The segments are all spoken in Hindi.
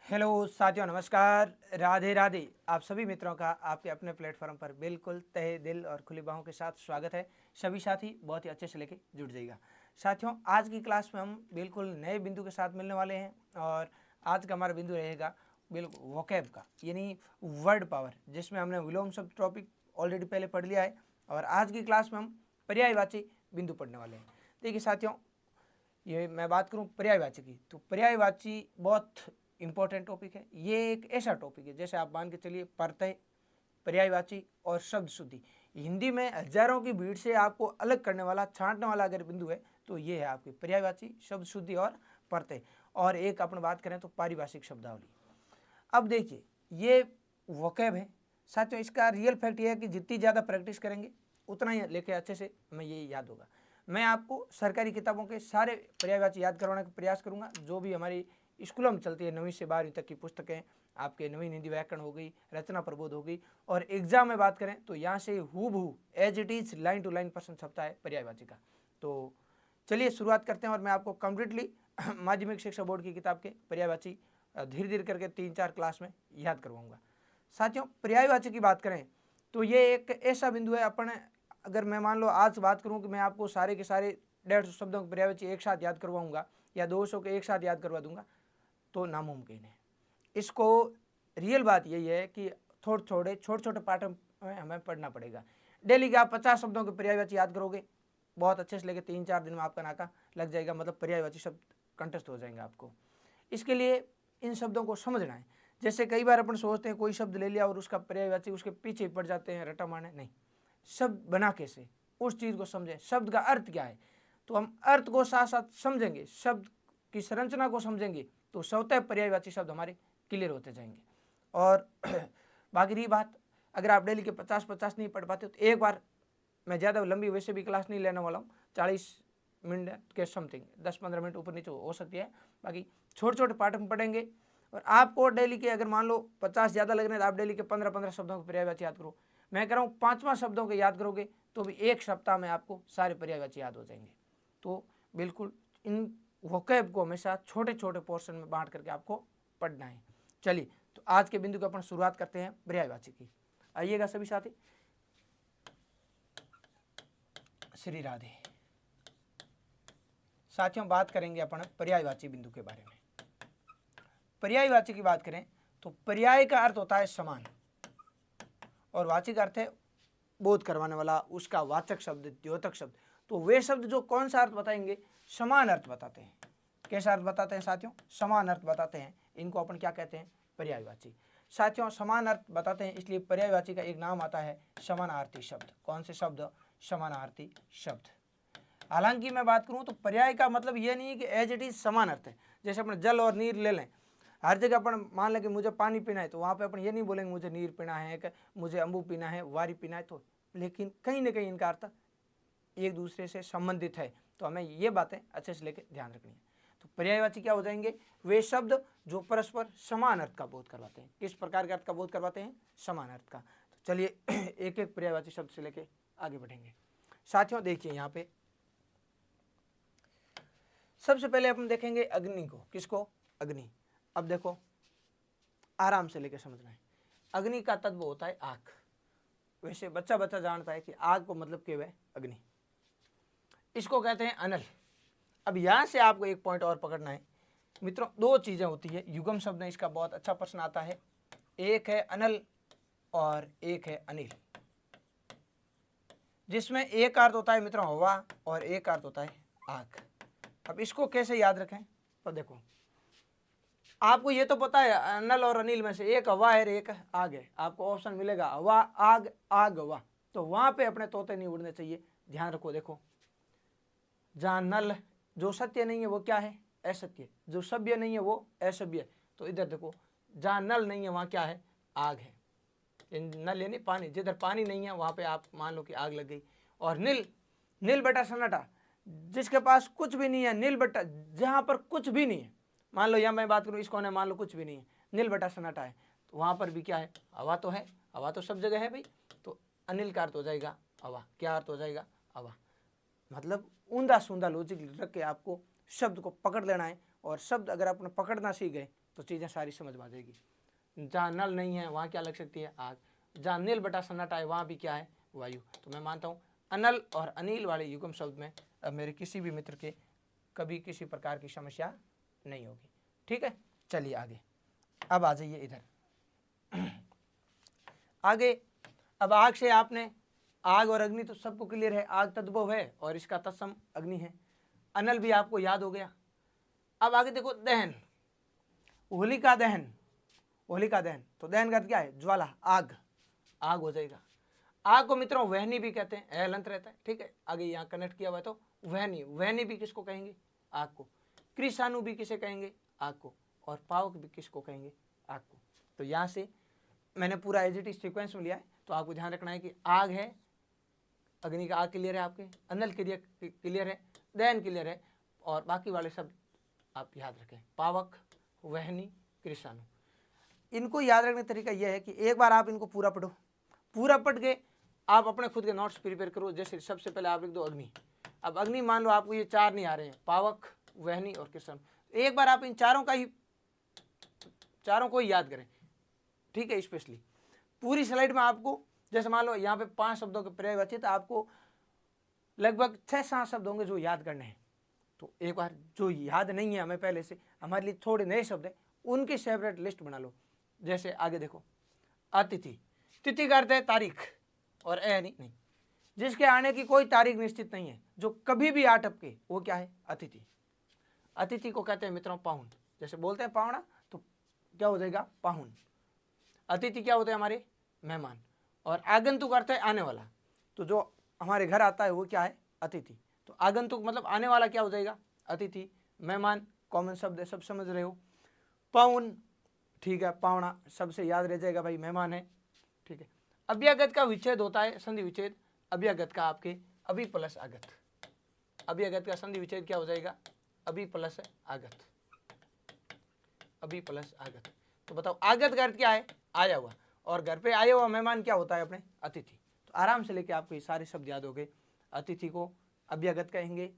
हेलो साथियों, नमस्कार। राधे राधे। आप सभी मित्रों का आपके अपने प्लेटफॉर्म पर बिल्कुल तहे दिल और खुली बाहों के साथ स्वागत है। सभी साथी बहुत ही अच्छे से लेके जुड़ जाइएगा। साथियों, आज की क्लास में हम बिल्कुल नए बिंदु के साथ मिलने वाले हैं और आज का हमारा बिंदु रहेगा बिल्कुल वोकैब का, यानी वर्ड पावर, जिसमें हमने विलोम शब्द टॉपिक ऑलरेडी पहले पढ़ लिया है और आज की क्लास में हम पर्यायवाची बिंदु पढ़ने वाले हैं। देखिए साथियों, ये मैं बात करूं पर्यायवाची की, तो पर्यायवाची बहुत इंपॉर्टेंट टॉपिक है। ये एक ऐसा टॉपिक है जैसे आप मान के चलिए प्रत्यय, पर्यायवाची और शब्द शुद्धि। हिंदी में हजारों की भीड़ से आपको अलग करने वाला, छांटने वाला अगर बिंदु है तो ये है आपकी पर्यायवाची, शब्द शुद्धि और प्रत्यय। और एक अपन बात करें तो पारिभाषिक शब्दावली। अब देखिए, ये वोकैब है साथियों। इसका रियल फैक्ट ये है कि जितनी ज़्यादा प्रैक्टिस करेंगे उतना ही लेके अच्छे से हमें ये याद होगा। मैं आपको सरकारी किताबों के सारे पर्यायवाची याद करवाने का प्रयास करूंगा। जो भी हमारी स्कूलों में चलती है 9वीं से 12वीं तक की पुस्तकें, आपके नवीन हिंदी व्याकरण हो गई, रचना प्रबोध हो गई, और एग्जाम में बात करें तो यहाँ से हूबहू as it is line to line प्रश्न छपता है पर्यायवाची का। तो चलिए शुरुआत करते हैं और मैं आपको कम्प्लीटली माध्यमिक शिक्षा बोर्ड की किताब के पर्यायवाची धीरे धीरे करके 3-4 क्लास में याद करवाऊंगा। साथियों, पर्यायवाची की बात करें तो ये एक ऐसा बिंदु है, अपन अगर मैं मान लो आज बात करूं कि मैं आपको सारे के सारे 150 शब्दों के पर्यायवाची एक साथ याद करवाऊंगा या 200 के एक साथ याद करवा दूंगा तो नामुमकिन है। इसको रियल बात यही है कि छोटे छोटे पाठ में हमें पढ़ना पड़ेगा। डेली के आप 50 शब्दों के पर्यायवाची याद करोगे, बहुत अच्छे से लेके 3-4 दिन में आपका नाका लग जाएगा, मतलब पर्यायवाची शब्द कंठस्थ हो जाएंगे आपको। इसके लिए इन शब्दों को समझना है। जैसे कई बार अपन सोचते हैं कोई शब्द ले लिया और उसका पर्यायवाची उसके पीछे पड़ जाते हैं रटा मारने, नहीं। शब्द बना कैसे, उस चीज़ को समझें, शब्द का अर्थ क्या है, तो हम अर्थ को साथ साथ समझेंगे, शब्द की संरचना को समझेंगे तो स्वतः पर्यायवाची शब्द हमारे क्लियर होते जाएंगे। और बाकी रही बात, अगर आप डेली के 50-50 नहीं पढ़ पाते तो एक बार, मैं ज़्यादा लंबी वैसे भी क्लास नहीं लेने वाला हूँ, 40 मिनट के समथिंग, 10-15 मिनट ऊपर नीचे हो सकती है। बाकी छोटे छोटे पाठ में पढ़ेंगे और आपको डेली के अगर मान लो 50 ज़्यादा लग रहे हैं तो आप डेली के 15-15 शब्दों के पर्यायवाची याद करो। मैं कह रहा हूँ 5 शब्दों के याद करोगे तो भी एक सप्ताह में आपको सारे पर्यायवाची याद हो जाएंगे। तो बिल्कुल इन वोकैब को हमेशा छोटे छोटे पोर्शन में बांट करके आपको पढ़ना है। चलिए, तो आज के बिंदु की अपन शुरुआत करते हैं पर्यायवाची की। आइएगा सभी साथी। श्री राधे। साथियों, बात करेंगे अपन पर्यायवाची बिंदु के बारे में। पर्यायवाची की बात करें तो पर्याय का अर्थ होता है समान और वाची का अर्थ है बोध करवाने वाला, उसका वाचक शब्द, द्योतक शब्द। तो वे शब्द जो कौन सा अर्थ बताएंगे, समान अर्थ बताते हैं। कैसा अर्थ बताते हैं साथियों, समान अर्थ बताते हैं। इनको अपन क्या कहते हैं, पर्यायवाची। साथियों, समान अर्थ बताते हैं, इसलिए पर्यायवाची का एक नाम आता है समानार्थी शब्द। कौन से शब्द, समानार्थी शब्द। हालांकि मैं बात करूं तो पर्याय का मतलब यह नहीं है कि एज इट इज समान अर्थ है। जैसे अपने जल और नीर ले लें, हर जगह अपन मान लें कि मुझे पानी पीना है तो वहाँ पे अपन ये नहीं बोलेंगे मुझे नीर पीना है, कि मुझे अम्बू पीना है, वारी पीना है, तो लेकिन कहीं ना कहीं इनका अर्थ एक दूसरे से संबंधित है। तो हमें ये बातें अच्छे से लेके ध्यान रखनी है। तो पर्यायवाची क्या हो जाएंगे, वे शब्द जो परस्पर समान अर्थ का बोध करवाते हैं। किस प्रकार के अर्थ का बोध करवाते हैं, समान अर्थ का। तो चलिए एक एक पर्यायवाची शब्द से लेके आगे बढ़ेंगे। साथियों देखिए, यहाँ पे सबसे पहले अपन देखेंगे अग्नि को। किसको, अग्नि। अब देखो, आराम से लेके समझना है। अग्नि का तत्व होता है आग। वैसे बच्चा बच्चा जानता है कि आग को मतलब क्या है, अग्नि। इसको कहते हैं अनल। अब यहां से आपको एक पॉइंट और पकड़ना है मित्रों। दो चीजें होती है, युगम शब्द में इसका बहुत अच्छा प्रश्न आता है। एक है अनल और एक है अनिल, जिसमें एक अर्थ होता है मित्रों हवा और एक अर्थ होता है आग। अब इसको कैसे याद रखें, तो देखो, आपको ये तो पता है अनल और अनिल में से एक हवा है और एक आग है। आपको ऑप्शन मिलेगा हवा आग, आग हवा। तो वहां पे अपने तोते नहीं उड़ने चाहिए। ध्यान रखो, देखो, जहां नल जो सत्य नहीं है वो क्या है, असत्य। जो सभ्य नहीं है वो असभ्य। तो इधर देखो, जहां नल नहीं है वहां क्या है, आग है। नल यानी पानी, जिधर पानी नहीं है वहां पे आप मान लो कि आग लग गई। और नील, नील बटा सन्नाटा, जिसके पास कुछ भी नहीं है, नील बटा, जहां पर कुछ भी नहीं है, मान लो यहाँ मैं बात करूँ इसको, मान लो कुछ भी नहीं है, नील बटा सन्नाटा है, तो वहां पर भी क्या है, हवा तो है, हवा तो सब जगह है भाई। तो अनिल का अर्थ हो जाएगा हवा। क्या अर्थ हो जाएगा, हवा। मतलब ऊंधा सूंधा लॉजिक रख के आपको शब्द को पकड़ लेना है। और शब्द अगर आपने पकड़ना सीख गए तो चीज़ें सारी समझ में आ जाएगी। जहाँ नल नहीं है वहाँ क्या लग सकती है, आग। जहाँ नील बटा सन्नाटा है वहाँ भी क्या है, वायु। तो मैं मानता हूँ अनल और अनिल वाले युग्म शब्द में अब मेरे किसी भी मित्र के कभी किसी प्रकार की समस्या नहीं होगी। ठीक है, चलिए आगे। अब आ जाइए इधर आगे। अब आग से आपने, आग और अग्नि तो सबको क्लियर है, आग तद्भव है और इसका तत्सम अग्नि है। अनल भी आपको याद हो गया। अब आगे देखो दहन, होलिका दहन, होलिका दहन। तो दहन का अर्थ क्या है, ज्वाला, आग, आग हो जाएगा। आग को मित्रों वहनी भी कहते हैं, हलंत रहता है। ठीक है, आगे यहाँ कनेक्ट किया हुआ है तो वहनी, वहनी भी किसको कहेंगे, आग को। कृषाणु भी किसे कहेंगे, आग को। और पावक भी किसको कहेंगे, आग को। तो यहाँ से मैंने पूरा एज इट इज सीक्वेंस में लिया है। तो आपको ध्यान रखना है कि आग है, अग्नि का आग क्लियर है आपके, अनल क्लियर है, दहन क्लियर है, और बाकी वाले सब आप याद रखें, पावक, वहनी, कृषाणु। इनको याद रखने का तरीका यह है कि एक बार आप इनको पूरा पढ़ो, पूरा पढ़ के आप अपने खुद के नोट्स प्रिपेयर करो। जैसे सबसे पहले आप लिख दो अग्नि। अब अग्नि मान लो आपको ये चार नहीं आ रहे हैं, पावक, वहनी और कृषाणु। एक बार आप इन चारों को ही याद करें। ठीक है, स्पेशली पूरी स्लाइड में आपको, जैसे मान लो यहाँ पे 5 शब्दों के पर्याय बचे, तो आपको लगभग 6-7 शब्द होंगे जो याद करने हैं। तो एक बार जो याद नहीं है हमें पहले से, हमारे लिए थोड़े नए शब्द हैं, उनकी सेपरेट लिस्ट बना लो। जैसे आगे देखो, अतिथि, तिथि का अर्थ है तारीख, और नहीं, जिसके आने की कोई तारीख निश्चित नहीं है, जो कभी भी आ टपके, वो क्या है, अतिथि। अतिथि को कहते हैं मित्रों पाहुन। जैसे बोलते हैं पाहुणा, तो क्या हो जाएगा, पाहुन। अतिथि क्या होते हैं, हमारे मेहमान। और आगंतुक अर्थ है आने वाला। तो जो हमारे घर आता है वो क्या है, अतिथि। तो आगंतुक मतलब आने वाला क्या हो जाएगा, अतिथि। मेहमान कॉमन शब्द है, सब समझ रहे हो। पाहुन, ठीक है, पावना सबसे याद रह जाएगा भाई, मेहमान है। ठीक है, अभ्यागत का विच्छेद होता है, संधि विच्छेद। अभ्यागत का आपके अभि प्लस आगत, अभ्यागत का संधि विच्छेद क्या हो जाएगा, अभि प्लस आगत, अभि प्लस आगत। तो बताओ आगत का अर्थ क्या है, आया हुआ। और घर पे आया हुआ मेहमान क्या होता है, अपने अतिथि। तो आराम से लेके आपको ये सारे शब्द याद हो गए। अतिथि को अभ्यागत कहेंगे,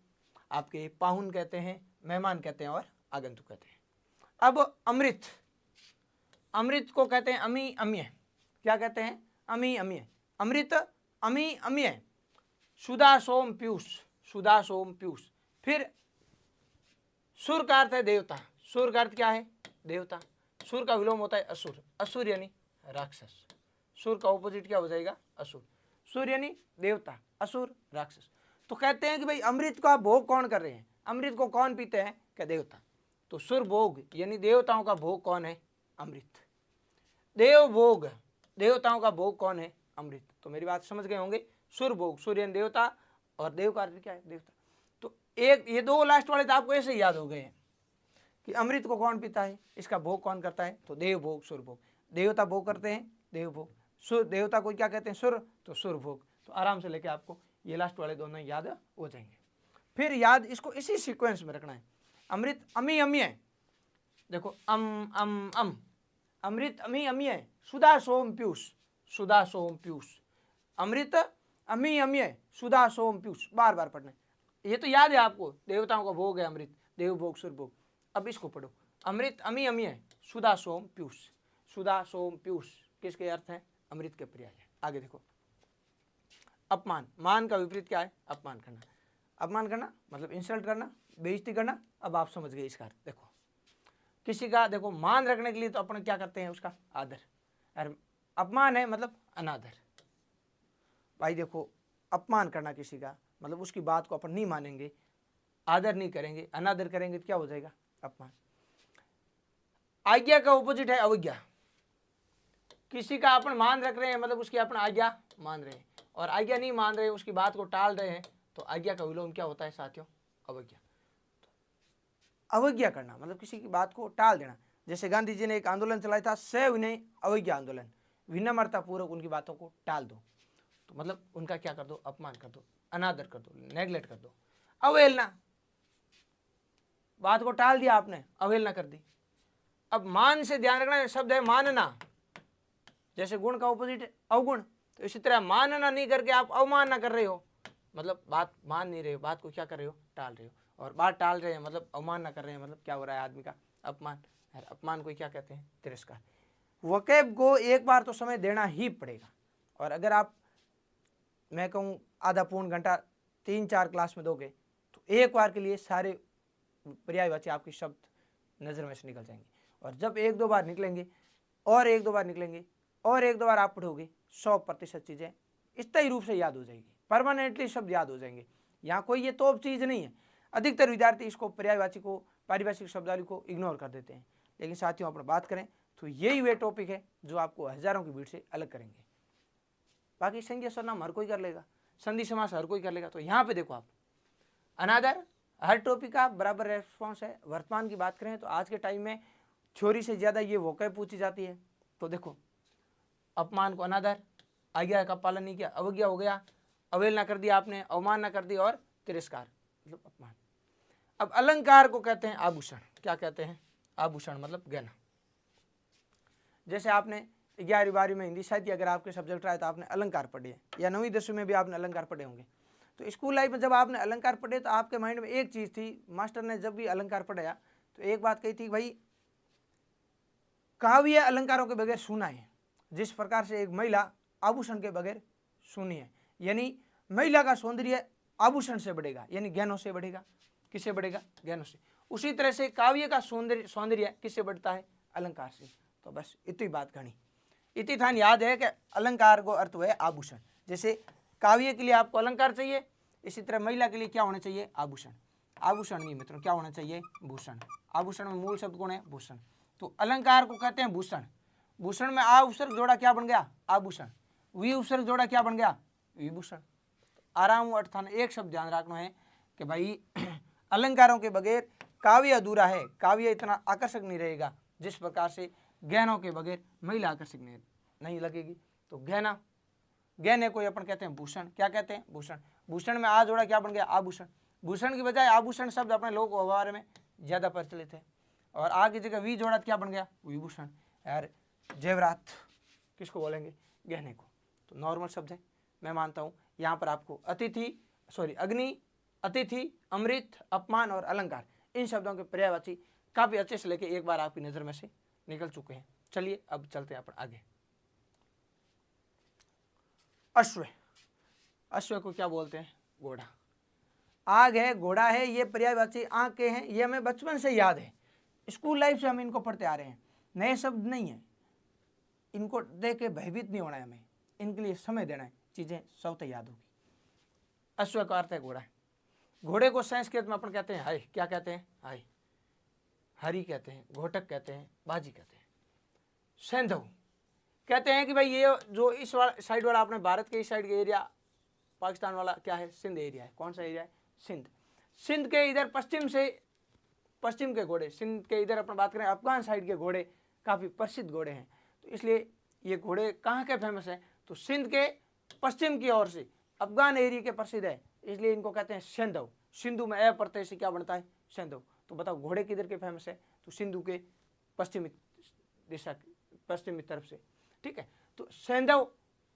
आपके पाहुन कहते हैं, मेहमान कहते हैं, और आगंतुक कहते हैं। अब अमृत, अमृत को कहते हैं अमी अम्य। क्या कहते हैं, अमी अम्य। अमृत, अमी अम्य। सुधा सोम पीयूष, सुधा सोम पीयूष। फिर सुर का अर्थ है देवता, सुर का अर्थ क्या है, देवता। सुर का विलोम होता है असुर, असुर यानी राक्षस। सुर का ऑपोजिट क्या हो जाएगा, असुर। सुर यानी देवता, असुर राक्षस। तो कहते हैं कि भाई अमृत का भोग कौन कर रहे हैं, अमृत को कौन पीते हैं, क्या देवता। तो सुर भोग यानी देवताओं का भोग कौन है, अमृत। देव भोग, देवताओं का भोग कौन है, अमृत। तो मेरी बात समझ गए होंगे। सुर भोग, सूर्य देवता, और देव का अर्थ क्या है, देवता। तो एक ये दो लास्ट वाले तो आपको ऐसे ही याद हो गए हैं कि अमृत को कौन पीता है, इसका भोग कौन करता है, तो देव भोग, सुर भोग। देवता भोग करते हैं, देव भोग। सुर, देवता को क्या कहते हैं, सुर, तो सुर भोग। तो आराम से लेके आपको ये लास्ट वाले दोनों याद हो जाएंगे। फिर याद इसको इसी सीक्वेंस में रखना है। अमृत अमी अम्य, देखो अम अमृत अमी अम्य। सुधा सोम पीयूष, सुधा सोम पीयूष। अमृत अमी अम्य, सुधा सोम पीयूष, बार बार पढ़ना है। ये तो याद है आपको, देवताओं का भोग है अमृत, देव भोग, सुर भोग। अब इसको पढ़ो, अमृत अमी अम्य, सुधा सोम पीयूष। सुधा सोम पीयूष किसके अर्थ है, अमृत के पर्याय है। आगे देखो, अपमान, मान का विपरीत क्या है, अपमान करना। अपमान करना मतलब इंसल्ट करना, बेइज्जती करना। अब आप समझ गए इसका अर्थ। देखो किसी का, देखो मान रखने के लिए तो अपन क्या करते हैं, उसका आदर। और अपमान है मतलब अनादर। भाई देखो, अपमान करना किसी का मतलब उसकी बात को अपन नहीं मानेंगे, आदर नहीं करेंगे, अनादर करेंगे तो क्या हो जाएगा, अपमान। आज्ञा का ऑपोजिट है अवज्ञा। किसी का अपन मान रख रहे हैं मतलब उसकी अपन आज्ञा मान रहे हैं, और आज्ञा नहीं मान रहे हैं, उसकी बात को टाल रहे हैं, तो आज्ञा का विलोम क्या होता है साथियों, अवज्ञा। अवज्ञा करना मतलब किसी की बात को टाल देना। जैसे गांधी जी ने एक आंदोलन चलाया था, सविनय अवज्ञा आंदोलन। विनम्रता पूर्वक उनकी बातों को टाल दो, तो मतलब उनका क्या कर दो, अपमान कर दो, अनादर कर दो, नेग्लेक्ट कर दो। अवहेलना, बात को टाल दिया आपने, अवहेलना कर दी। अब मान से ध्यान रखना, शब्द है मानना। जैसे गुण का ऑपोजिट है अवगुण, तो इसी तरह मानना नहीं करके आप अवमानना कर रहे हो, मतलब बात मान नहीं रहे हो, बात को क्या कर रहे हो, टाल रहे हो। और बात टाल रहे हैं मतलब अवमानना कर रहे हैं, मतलब क्या हो रहा है, आदमी का अपमान। और अपमान को क्या कहते हैं? तिरस्कार। वोकैब को एक बार तो समय देना ही पड़ेगा, और अगर आप मैं कहूँ आधा पौन घंटा 3-4 क्लास में दोगे तो एक बार के लिए सारे पर्यायवाची आपके शब्द नज़र में से निकल जाएंगे। और जब 1-2 बार निकलेंगे और 1-2 बार निकलेंगे और 1-2 बार आप पढ़ोगे 100% चीज़ें स्थायी रूप से याद हो जाएगी, परमानेंटली शब्द याद हो जाएंगे। यहाँ कोई ये तोप चीज़ नहीं है। अधिकतर विद्यार्थी इसको पर्यायवाची को, पारिभाषिक शब्दावली को इग्नोर कर देते हैं। लेकिन साथियों अपन बात करें तो यही वे टॉपिक है जो आपको हजारों की भीड़ से अलग करेंगे। बाकी संज्ञा सर्वनाम हर कोई कर लेगा, संधि समास हर कोई कर लेगा। तो यहाँ पे देखो आप अनादर हर टॉपिक का बराबर रेस्पॉन्स है। वर्तमान की बात करें तो आज के टाइम में थ्योरी से ज़्यादा ये वोकैब पूछी जाती है। तो देखो अपमान को अनादर, आज्ञा का पालन नहीं किया, अवज्ञा हो गया, अवहेलना कर दिया आपने, अवमानना कर दी, और तिरस्कार मतलब अपमान। अब अलंकार को कहते हैं आभूषण। क्या कहते हैं? आभूषण मतलब गहना। जैसे आपने 11वीं-12वीं में हिंदी साहित्य अगर आपके सब्जेक्ट रहा है तो आपने अलंकार पढ़े हैं, या 9वीं-10वीं में भी आपने अलंकार पढ़े होंगे। तो स्कूल लाइफ में जब आपने अलंकार पढ़े तो आपके माइंड में एक चीज़ थी, मास्टर ने जब भी अलंकार पढ़ाया तो एक बात कही थी, भाई काव्य अलंकारों के बगैर सुना है, जिस प्रकार से एक महिला आभूषण के बगैर सुनी है। यानी महिला का सौंदर्य आभूषण से बढ़ेगा, यानी गहनों से बढ़ेगा। किससे बढ़ेगा? गहनों से। उसी तरह से काव्य का सौंदर्य किससे बढ़ता है? अलंकार से। तो बस इतनी बात गणी, इतनी थान याद है कि अलंकार को अर्थ है आभूषण। जैसे काव्य के लिए आपको अलंकार चाहिए, इसी तरह महिला के लिए क्या होना चाहिए? आभूषण। आभूषण नहीं मित्रों, क्या होना चाहिए? भूषण। आभूषण में मूल शब्द कौन है? भूषण। तो अलंकार को कहते हैं भूषण। भूषण में आ उपसर्ग जोड़ा क्या बन गया? आभूषण। वी उपसर्ग जोड़ा क्या बन गया? विभूषण। आराम अर्थान एक शब्द ध्यान रखना है कि भाई अलंकारों के बगैर काव्य अधूरा है। काव्य इतना आकर्षक नहीं रहेगा जिस प्रकार से गहनों के बगैर महिला आकर्षक नहीं लगेगी। तो गहना, गहने को अपन कहते हैं भूषण। क्या कहते हैं? भूषण। भूषण में आ जोड़ा क्या बन गया? आभूषण। भूषण की बजाय आभूषण शब्द अपने लोक व्यवहार में ज्यादा प्रचलित है। और आ की जगह वी जोड़ा क्या बन गया? विभूषण। यार जेवरात किसको बोलेंगे? गहने को। तो नॉर्मल शब्द है, मैं मानता हूँ। यहाँ पर आपको अग्नि, अतिथि, अमृत, अपमान और अलंकार, इन शब्दों के पर्यायवाची काफी अच्छे से लेके एक बार आपकी नजर में से निकल चुके हैं। चलिए अब चलते हैं अपन आगे। अश्व। अश्व को क्या बोलते हैं? घोड़ा। आग है, घोड़ा है, ये पर्यायवाची आंख के हैं। ये हमें बचपन से याद है, स्कूल लाइफ से हम इनको पढ़ते आ रहे हैं। नए शब्द नहीं है, इनको देख के भयभीत नहीं होना है हमें, इनके लिए समय देना है, चीजें स्वतः याद होगी। अश्व का अर्थ है घोड़ा। घोड़े को संस्कृत में अपन कहते हैं हाय। क्या कहते हैं? हाय। हरी कहते हैं, घोटक कहते हैं, बाजी कहते हैं। सेंधव कहते हैं कि भाई ये जो इस साइड वाला आपने भारत के इस साइड के एरिया, पाकिस्तान वाला क्या है? सिंध एरिया है। कौन सा एरिया है? सिंध। सिंध के इधर पश्चिम के घोड़े, सिंध के इधर अपन बात करें अफगान साइड के घोड़े काफ़ी प्रसिद्ध घोड़े हैं। तो इसलिए ये घोड़े कहाँ के फेमस हैं? तो सिंध के पश्चिम की ओर से अफगान एरिया के प्रसिद्ध है, इसलिए इनको कहते हैं सेंधव। सिंधु में ए प्रत्यय से क्या बनता है? सेंधव। तो बताओ घोड़े किधर के फेमस है? तो सिंधु के पश्चिमी दिशा, पश्चिमी तरफ से। ठीक है। तो सेंधव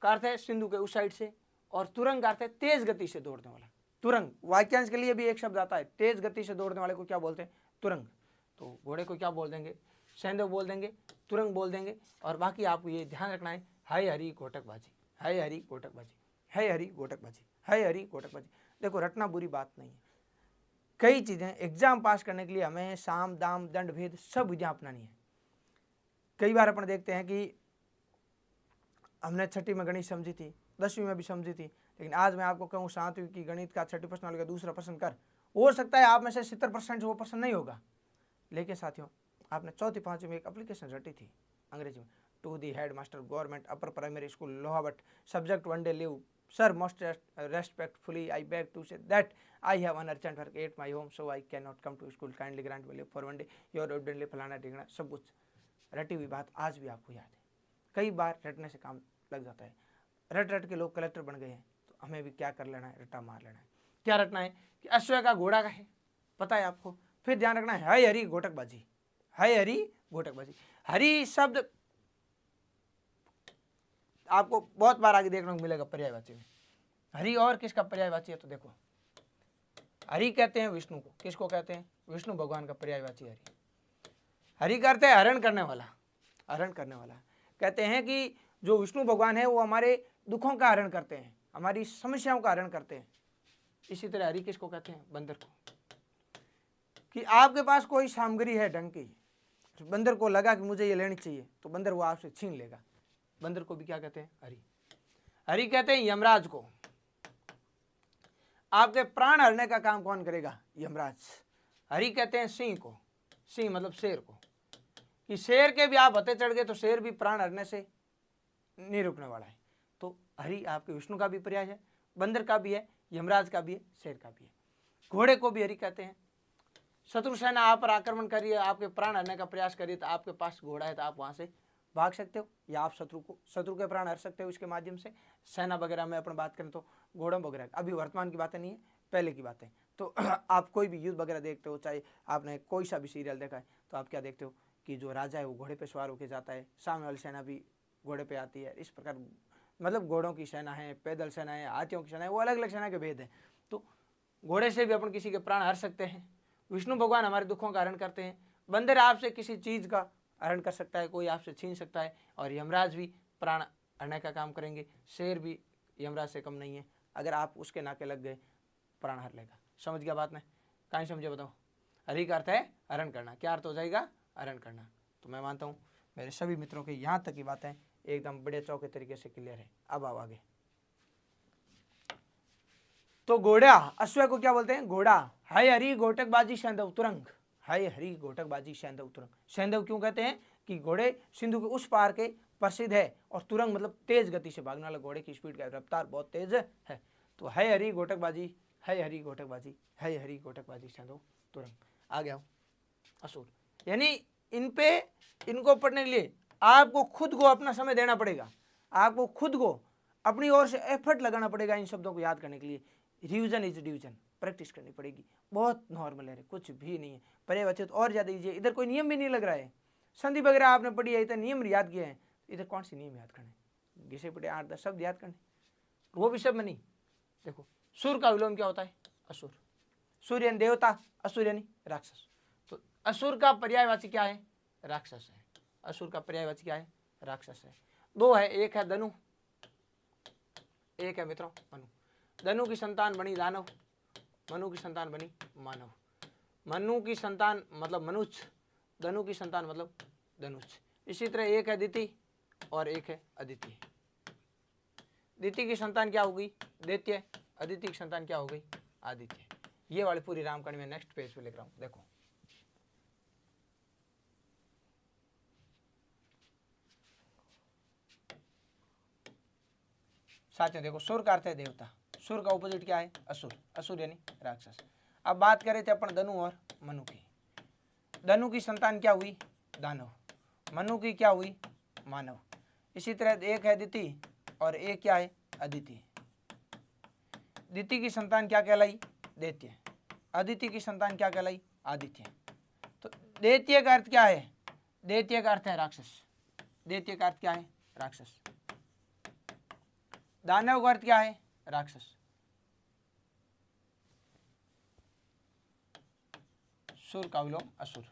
का अर्थ है सिंधु के उस साइड से, और तुरंग का अर्थ है तेज गति से दौड़ने वाला। तुरंग वाक्यांश के लिए भी एक शब्द आता है, तेज गति से दौड़ने वाले को क्या बोलते हैं? तुरंग। तो घोड़े को क्या बोल देंगे? सेंधव बोल देंगे, तुरंग बोल देंगे। और बाकी आपको ये ध्यान रखना है, हाय हरी घोटकबाजी, हाय हरी घोटकबाजी, हाय हरी घोटकबाजी, हाय हरी घोटकबाजी। देखो रटना बुरी बात नहीं है। कई चीजें एग्जाम पास करने के लिए हमें साम दाम दंड भेद सब विधियां अपनानी है। कई बार अपन देखते हैं कि हमने छठी में गणित समझी थी, 10वीं में भी समझी थी, लेकिन आज मैं आपको कहूँ 7वीं की गणित का 30 प्रश्न वाले का दूसरा प्रश्न कर, हो सकता है आप में से 70% वो प्रश्न नहीं होगा। लेकिन साथियों आपने 4वीं 5वीं में एक एप्लीकेशन रटी थी अंग्रेजी में, to the head master government upper primary school Lohawat, subject 1 day leave, sir most respectfully I beg to say that I have an urgent work at my home so I can not come to school, kindly grant me leave for 1 day, your ordinary फलाना ढिंगना। सब कुछ रटी हुई बात आज भी आपको याद है। कई बार रटने से काम लग जाता है। रट रट के लोग कलेक्टर बन गए हैं, तो हमें भी क्या कर लेना है? रट्टा मार लेना है। क्या रटना है? कि अश्व का घोड़ा का है, पता है आपको। फिर ध्यान रखना है हाय हरी घोटकबाजी, हाय हरी घोटकबाजी। हरी शब्द आपको बहुत बार आगे देखने को मिलेगा पर्यायवाची में। हरि और किसका पर्यायवाची है? तो देखो हरि कहते हैं विष्णु को। किसको कहते हैं? विष्णु भगवान का पर्यायवाची हरि। हरि का अर्थ है हरण करने वाला, हरण करने वाला। कहते हैं कि जो विष्णु भगवान है वो हमारे दुखों का हरण करते हैं, हमारी समस्याओं का हरण करते हैं। इसी तरह हरि किसको कहते हैं? बंदर को। कि आपके पास कोई सामग्री है ढंग की, बंदर को लगा कि मुझे ये लेनी चाहिए, तो बंदर वो आपसे छीन लेगा। बंदर को भी क्या कहते हैं? हरि। हरि कहते हैं यमराज को। आपके प्राण हरने का काम कौन करेगा? यमराज। हरि कहते हैं सिंह को, सिंह मतलब शेर को, कि शेर के भी आप हथे चढ़ गए तो शेर भी प्राण हरने से नहीं रुकने वाला है। तो हरि आपके विष्णु का भी पर्याय है, बंदर का भी है, यमराज का भी है, शेर का भी है। घोड़े को भी हरि कहते हैं। शत्रु सेना आप पर आक्रमण करिए, आपके प्राण हरने का प्रयास करिए, तो आपके पास घोड़ा है तो आप वहां से भाग सकते हो, या आप शत्रु के प्राण हर सकते हो इसके माध्यम से। सेना वगैरह में अपन बात करें तो घोड़ों वगैरह, अभी वर्तमान की बातें नहीं है, पहले की बातें। तो आप कोई भी युद्ध वगैरह देखते हो, चाहे आपने कोई सा भी सीरियल देखा है, तो आप क्या देखते हो कि जो राजा है वो घोड़े पे सवार होकर जाता है, सामने वाली सेना भी घोड़े पे आती है। इस प्रकार मतलब घोड़ों की सेना है, पैदल सेना है, हाथियों की सेना है, वो अलग अलग सेना के भेद है। तो घोड़े से भी अपन किसी के प्राण हर सकते हैं। विष्णु भगवान हमारे दुखों का हरण करते हैं। बंदर आपसे किसी चीज का हरण कर सकता है, कोई आपसे छीन सकता है, और यमराज भी प्राण हरने का काम करेंगे। शेर भी यमराज से कम नहीं है, अगर आप उसके नाके लग गए प्राण हर लेगा। समझ गया बात? ने कहीं समझे? बताओ। हरि का अर्थ है हरण करना। क्या अर्थ हो जाएगा? हरण करना। तो मैं मानता हूँ मेरे सभी मित्रों के यहाँ तक की बातें एकदम बड़े चौके तरीके से क्लियर है। अब आओ आगे। तो घोड़ा, अश्व को क्या बोलते हैं? घोड़ा। हाय हरि घोटकबाजी सैंधव तुरंग। हाय हरि घोटकबाजी सैंधव तुरंग। सैंधव क्यों कहते हैं? कि घोड़े सिंधु के उस पार के प्रसिद्ध है, और तुरंग मतलब तेज गति से भागने वाला, घोड़े की स्पीड का रफ्तार बहुत तेज है। तो हाय हरि घोटकबाजी, हाय हरि घोटकबाजी, हाय हरि घोटकबाजी सैंधव तुरंग। आ गया असुर। यानी इन पे, इनको पढ़ने के लिए आपको खुद को अपना समय देना पड़ेगा, आपको खुद को अपनी ओर से एफर्ट लगाना पड़ेगा इन शब्दों को याद करने के लिए। रिविजन इज डिवीजन, प्रैक्टिस करनी पड़ेगी। बहुत नॉर्मल है, कुछ भी नहीं है। पर्यायवाची और ज्यादा ईजी है, इधर कोई नियम भी नहीं लग रहा है। संधि वगैरह आपने पढ़ी है, इधर नियम याद किए हैं, इधर कौन सी नियम याद करने? घिसे पिटे 8-10 शब्द याद करने, वो भी सब में नहीं। देखो, सुर का विलोम क्या होता है? असुर। सूर्य यानी देवता, असुर यानी राक्षस। तो असुर का पर्यायवाची क्या है? राक्षस है। असुर का पर्यायवाची क्या है? राक्षस है। दो है, एक है धनु, एक है मित्रों मनु। धनु की संतान बनी दानव, मनु की संतान बनी मानव। मनु की संतान मतलब मनुष्य, धनु की संतान मतलब धनुष। इसी तरह एक है दिति और एक है अदिति। दिति की संतान क्या होगी? दैत्य। अदिति की संतान क्या हो गई? आदित्य। ये वाली पूरी रामकहानी में नेक्स्ट पेज पे लिख रहा हूं, देखो। साथियों देखो, सुर का अर्थ है देवता, सुर का ऑपोजिट क्या है? असुर। असुर यानी राक्षस। अब बात करें थे अपन धनु और मनु की। धनु की संतान क्या हुई? दानव। मनु की क्या हुई? मानव। इसी तरह एक है दिति और एक क्या है? अदिति। दिति की संतान क्या कहलाई? दैत्य। अदिति की संतान क्या कहलाई? आदित्य। तो दैत्य का अर्थ क्या है? दैत्य का अर्थ है राक्षस। दैत्य का अर्थ क्या है? राक्षस। दानव का अर्थ क्या है? राक्षस। सुर का विलोम असुर।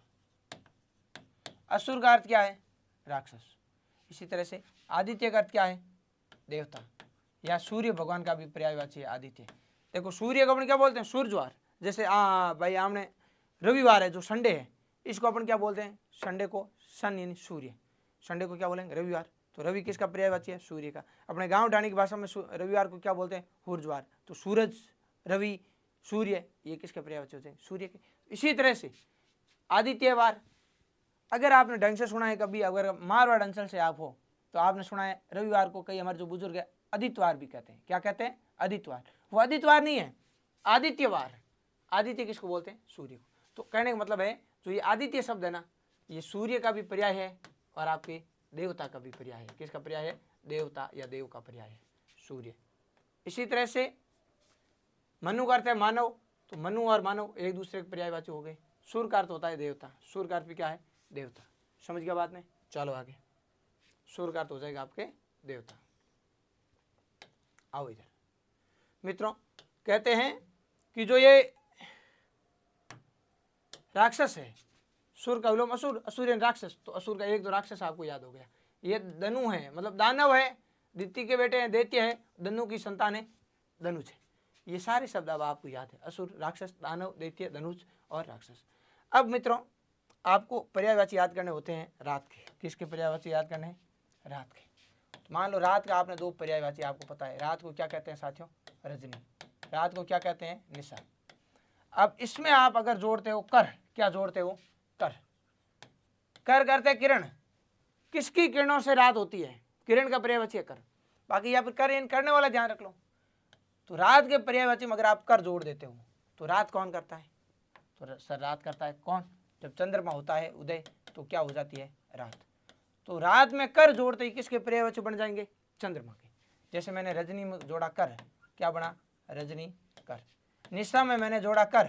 असुर का अर्थ क्या है? राक्षस। इसी तरह से आदित्य का अर्थ क्या है? देवता, या सूर्य भगवान का भी पर्यायवाची है आदित्य। देखो, सूर्य को अपन क्या बोलते हैं? सूर्यवार। जैसे भाई हमने रविवार है जो संडे है, इसको अपन क्या बोलते हैं? संडे को सन यानी सूर्य, संडे को क्या बोलेंगे? रविवार। तो रवि किसका पर्यायवाची है? सूर्य का। अपने गांव ढाणी की भाषा में रविवार को क्या बोलते हैं? हुर्जवार। तो सूरज, रवि, सूर्य, ये किसके पर्यायवाची होते हैं? सूर्य के। इसी तरह से आदित्यवार, अगर आपने ढंग से सुना है कभी, अगर मारवाड़ अंचल से आप हो तो आपने सुना है रविवार को कई हमारे जो बुजुर्ग है आदित्यवार भी कहते हैं। क्या कहते हैं? आदित्यवार। वो आदित्यवार नहीं है, आदित्यवार। आदित्य किसको बोलते हैं? सूर्य को। तो कहने का मतलब है जो ये आदित्य शब्द है ना, ये सूर्य का भी पर्याय है और आपके देवता का भी पर्याय है। किसका पर्याय है? देवता या देव का पर्याय है सूर्य। इसी तरह से मनु का अर्थ है मानव, तो मनु और मानव एक दूसरे के पर्यायवाची हो गए। सूर्य का अर्थ होता है देवता, सूर्य का अर्थ भी क्या है? देवता। समझ गया बात ने? चलो आगे। सूर्य का अर्थ हो जाएगा आपके देवता। आओ इधर मित्रों, कहते हैं कि जो ये राक्षस है, सुर का विलोम असुर, असुर यानी राक्षस, तो असुर का एक जो राक्षस आपको याद हो गया। ये धनु है, मतलब दानव है, दिति के बेटे हैं दैत्य है, धनु की संतान है धनुज है। ये सारे शब्द अब आपको याद है, असुर, राक्षस, दानव, दैत्य, धनुज और राक्षस। अब मित्रों आपको पर्यायवाची याद करने होते हैं रात के। किसके पर्यायवाची याद करने हैं? रात के। तो मान लो रात का आपने दो पर्यायवाची आपको पता है। रात को क्या कहते हैं साथियों? रजनी। रात को क्या कहते हैं? निशा। अब इसमें आप अगर जोड़ते हो कर, क्या जोड़ते हो? कर। कर करते किरण, किसकी किरणों से रात होती है? किरण का पर्यायवाची है कर। बाकी यहाँ पर कर इन करने वाला ध्यान रख लो। तो रात के पर्यायवाची में अगर आप कर जोड़ देते हो तो रात कौन करता है? तो सर रात करता है कौन? जब चंद्रमा होता है उदय तो क्या हो जाती है? रात। तो रात में कर जोड़ते ही किसके पर्यायवाची बन जाएंगे? चंद्रमा के। जैसे मैंने रजनी में जोड़ा कर, क्या बना? रजनी कर। निशा में मैंने जोड़ा कर,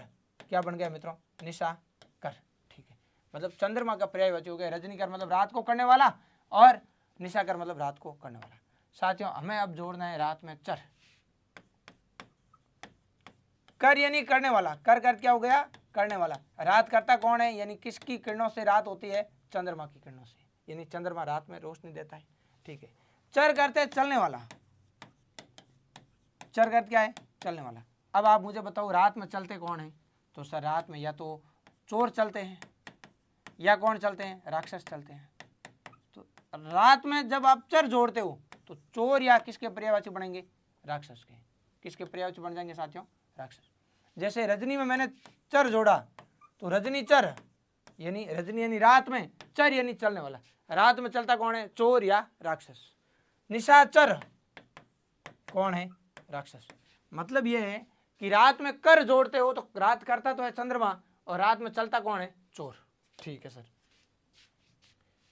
क्या बन गया मित्रों? निशा कर। ठीक है, मतलब चंद्रमा का पर्यायवाची हो गया रजनी कर, मतलब रात को करने वाला, और निशा कर मतलब रात को करने वाला। साथियों हमें अब जोड़ना है रात में चर। कर यानी करने वाला, कर कर क्या हो गया? करने वाला। रात करता कौन है? यानी किसकी किरणों से रात होती है? चंद्रमा की किरणों से, यानी चंद्रमा रात में रोशनी देता है। ठीक है, चर करते चलने वाला। चर करते क्या है? चलने वाला। अब आप मुझे बताओ रात में चलते कौन है? तो सर रात में या तो चोर चलते हैं या कौन चलते हैं? राक्षस चलते हैं। तो रात में जब आप चर जोड़ते हो तो चोर या किसके पर्यायवाची बनेंगे? राक्षस के। किसके पर्यायवाची बन जाएंगे साथियों? राक्षस। जैसे रजनी में मैंने चर जोड़ा तो रजनी चर, यानी रजनी यानी रात में, चर यानी चलने वाला। रात में चलता कौन है? चोर या राक्षस। निशाचर कौन है? राक्षस। मतलब यह है कि रात में कर जोड़ते हो तो रात करता तो है चंद्रमा, और रात में चलता कौन है? चोर। ठीक है सर।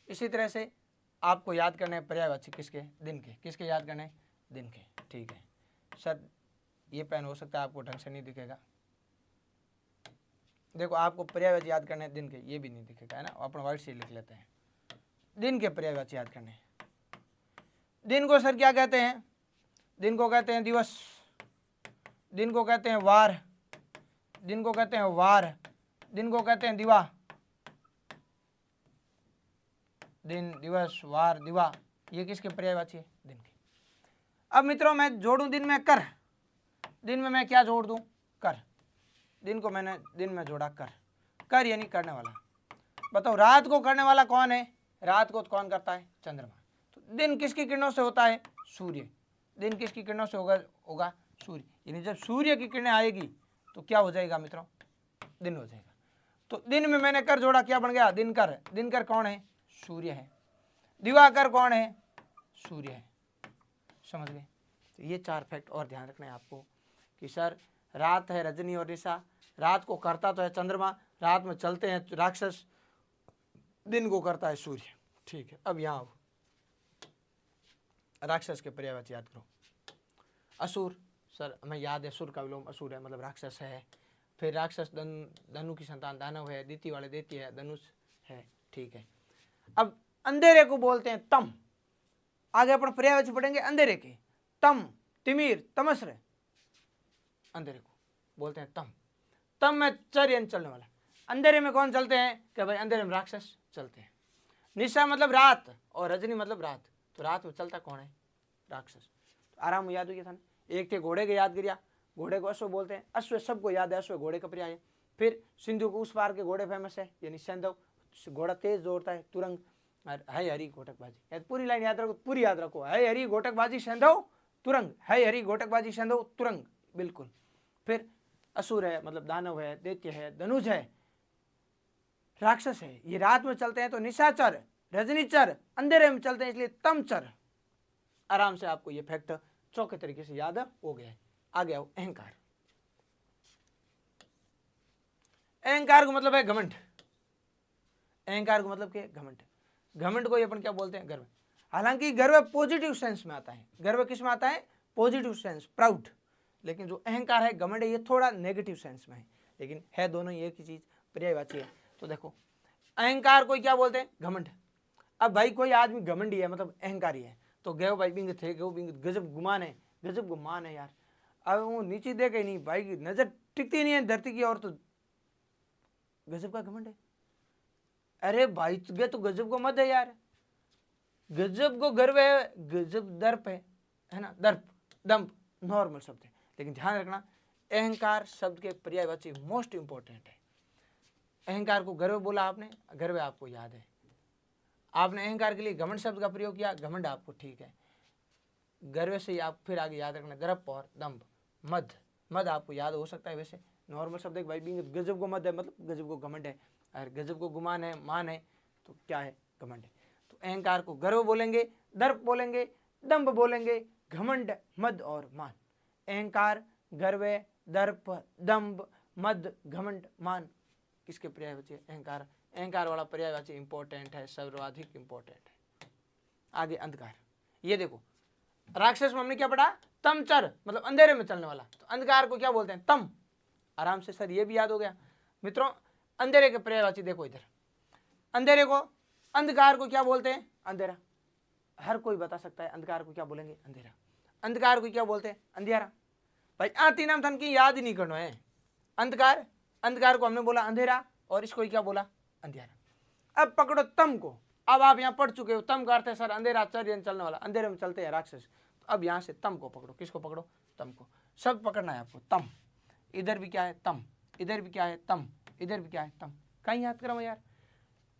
इसी तरह से आपको याद करने हैं पर्यायवाची किसके? दिन के। किसके याद करने? दिन के। ठीक है सर, ये पेन हो सकता है आपको ढंग से नहीं दिखेगा। देखो आपको पर्यायवाची याद करने हैं दिन के, ये भी नहीं दिखेगा है ना, अपना वर्ड से लिख लेते हैं। दिन के पर्यायवाची याद करने। दिन को सर क्या कहते हैं? दिन को कहते हैं दिवस, दिन को कहते हैं वार, दिन को कहते हैं वार, दिन को कहते हैं दिवा। दिन, दिवस, वार, दिवा, ये किसके पर्यायवाची है? दिन के। अब मित्रों मैं जोड़ूं दिन में कर, दिन में मैं क्या जोड़ दूं? कर। दिन को मैंने दिन में जोड़ा कर, कर यानी करने वाला। बताओ रात को करने वाला कौन है? रात को कौन करता है? चंद्रमा। तो दिन किसकी किरणों से होता है? सूर्य। दिन किसकी किरणों से होगा? सूर्य। यानी जब सूर्य की किरणें आएगी तो क्या हो जाएगा मित्रों? दिन हो जाएगा। तो दिन में मैंने कर जोड़ा, क्या बन गया? दिनकर। दिनकर कौन है? सूर्य है। दिवाकर कौन है? सूर्य है। समझ गए? तो ये चार फैक्ट और ध्यान रखना है आपको कि सर रात है रजनी और निशा, रात को करता तो है चंद्रमा, रात में चलते हैं राक्षस, दिन को करता है सूर्य। ठीक है, अब यहाँ राक्षस के पर्यायवाची याद करो। असुर, सर हमें याद है असुर का विलोम असुर है, मतलब राक्षस है। फिर राक्षस धनु की संतान दानव है, दिति वाले दैत्य है, धनुष है। ठीक है, अब अंधेरे को बोलते हैं तम। आगे अपन पर्यायवाची पढ़ेंगे अंधेरे के। तम, तिमिर, तमस्र, अंधेरे को बोलते हैं तम। तम में चर यानी चलने वाला। अंधेरे में कौन चलते हैं? कि भाई अंधेरे में राक्षस चलते हैं। निशा मतलब रात और रजनी मतलब रात, तो रात में चलता कौन है? राक्षस। तो आराम याद हो गया था ना। एक थे घोड़े के याद करिया, घोड़े को अश्व बोलते हैं। अश्व सबको याद है, अश्व घोड़े का पर्याय है। फिर सिंधु को उस पार के घोड़े फेमस है, यानी सैंधव, घोड़ा तेज दौड़ता है, तुरंग, है हरी घोटकबाजी। पूरी लाइन याद रखो, पूरी याद रखो, है हरी घोटकबाजी सैंधव तुरंग, है हरी घोटकबाजी सैंधव तुरंग, बिल्कुल। फिर असुर है, मतलब दानव है, दैत्य है, धनुष है, राक्षस है, ये रात में चलते हैं तो निशाचर, रजनीचर, अंधेरे में चलते हैं इसलिए तमचर। आराम से आपको ये फैक्ट चौके तरीके से याद हो गया है। आगे आओ अहंकार। अहंकार को मतलब है घमंड। अहंकार को मतलब क्या? घमंड। घमंड को अपन क्या बोलते हैं? गर्व। हालांकि गर्व पॉजिटिव सेंस में आता है। गर्व किस में आता है? Positive sense, proud. लेकिन जो अहंकार है, घमंड है, ये थोड़ा नेगेटिव सेंस में है, लेकिन है दोनों एक ही चीज, पर्यायवाची है। तो देखो अहंकार को क्या बोलते हैं? घमंड। अब भाई कोई आदमी घमंडी है, मतलब अहंकारी है, तो गयो भाई बिंग थे, गयो बिंग, गजब गुमान है, गजब गुमान है यार। अब वो नीचे देखे ही नहीं, भाई नजर टिकती नहीं है धरती की, और तो गजब का घमंड है। अरे भाई ये तो गजब को मत है यार, गजब को गर्व है, गजब दर्प है ना, दर्प दम्प नॉर्मल शब्द है, लेकिन ध्यान रखना अहंकार शब्द के पर्यायवाची मोस्ट इंपॉर्टेंट है। अहंकार को गर्व बोला आपने, गर्व आपको याद है, आपने अहंकार के लिए घमंड शब्द का प्रयोग किया, घमंड आपको ठीक है, गर्व से आप फिर आगे याद रखना दर्प और दम्भ। मद, मद आपको याद हो सकता है, वैसे नॉर्मल शब्द है भाई, गजब को मद है मतलब गजब को घमंड है, अगर गजब को गुमान है, मान है, तो क्या है, घमंड है। तो अहंकार को गर्व बोलेंगे, दर्प बोलेंगे, दम्भ बोलेंगे, घमंड, मद और मान। अहंकार, गर्व, दर्प, दम्भ, मद, घमंड, मान किसके पर्यायवाची? अहंकार। अहंकार वाला पर्यायवाची इंपॉर्टेंट है, सर्वाधिक इंपॉर्टेंट है। आगे अंधकार, ये देखो राक्षस में हमने क्या पढ़ा, तमचर मतलब अंधेरे में चलने वाला, तो अंधकार को क्या बोलते हैं, तम। आराम से सर ये भी याद हो गया। मित्रों अंधेरे के पर्यायवाची देखो इधर, अंधेरे को, अंधकार को क्या बोलते हैं, अंधेरा। हर कोई बता सकता है अंधकार को क्या बोलेंगे, अंधेरा। अंधकार को क्या बोलते हैं, अंधियारा। भाई तीन थन की याद ही नहीं करना है। अंधकार, अंधकार को हमने बोला अंधेरा, और इसको क्या बोला, अंधियारा। अब पकड़ो तम को, अब आप यहाँ पढ़ चुके हो, तम का अर्थ है सर अंधेरा, चलने वाला, अंधेरे में चलते हैं राक्षस। तो अब यहाँ से तम को पकड़ो, किसको पकड़ो, तम को। शब्द पकड़ना है आपको, तम। इधर भी क्या है, तम, इधर भी क्या है, तम, इधर भी क्या है, तम। कहीं याद करो यार,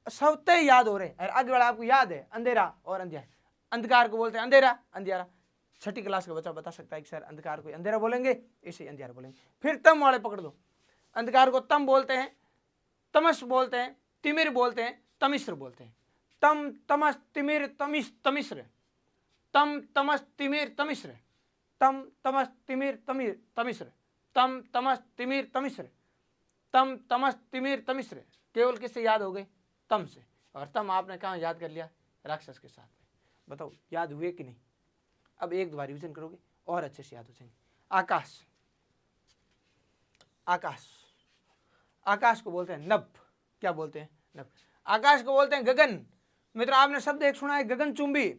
सब तय याद हो रहे हैं, आगे वाला आपको याद है, अंधेरा और अंधियारा। अंधकार को बोलते हैं अंधेरा, अंधियारा। छठी क्लास का बच्चा बता सकता है कि सर अंधकार को अंधेरा बोलेंगे, इसे अंधियारा बोलेंगे। फिर तम वाले पकड़ दो, अंधकार को तम बोलते हैं, तमस बोलते हैं, तिमिर बोलते हैं, तमिश्र बोलते हैं। तम, तमस, तिमिर, तमिश्र, तम, तमस, तिमिर, तमिश्र, तम, तमस, तिमिर, तमिश्र, तम, तमस, तिमिर, तमिश्र, तम, तमस, तिमिर, तमिश्र। केवल किससे याद हो गए, तम से। और तम आपने कहाँ याद कर लिया, राक्षस के साथ में। बताओ याद हुए कि नहीं। अब एक बार रिवीजन करोगे और अच्छे से याद हो जाएंगे। आकाश, आकाश, आकाश को बोलते हैं नभ। क्या बोलते हैं, नभ। आकाश को बोलते हैं गगन। मित्र आपने शब्द एक सुना है, गगनचुंबी,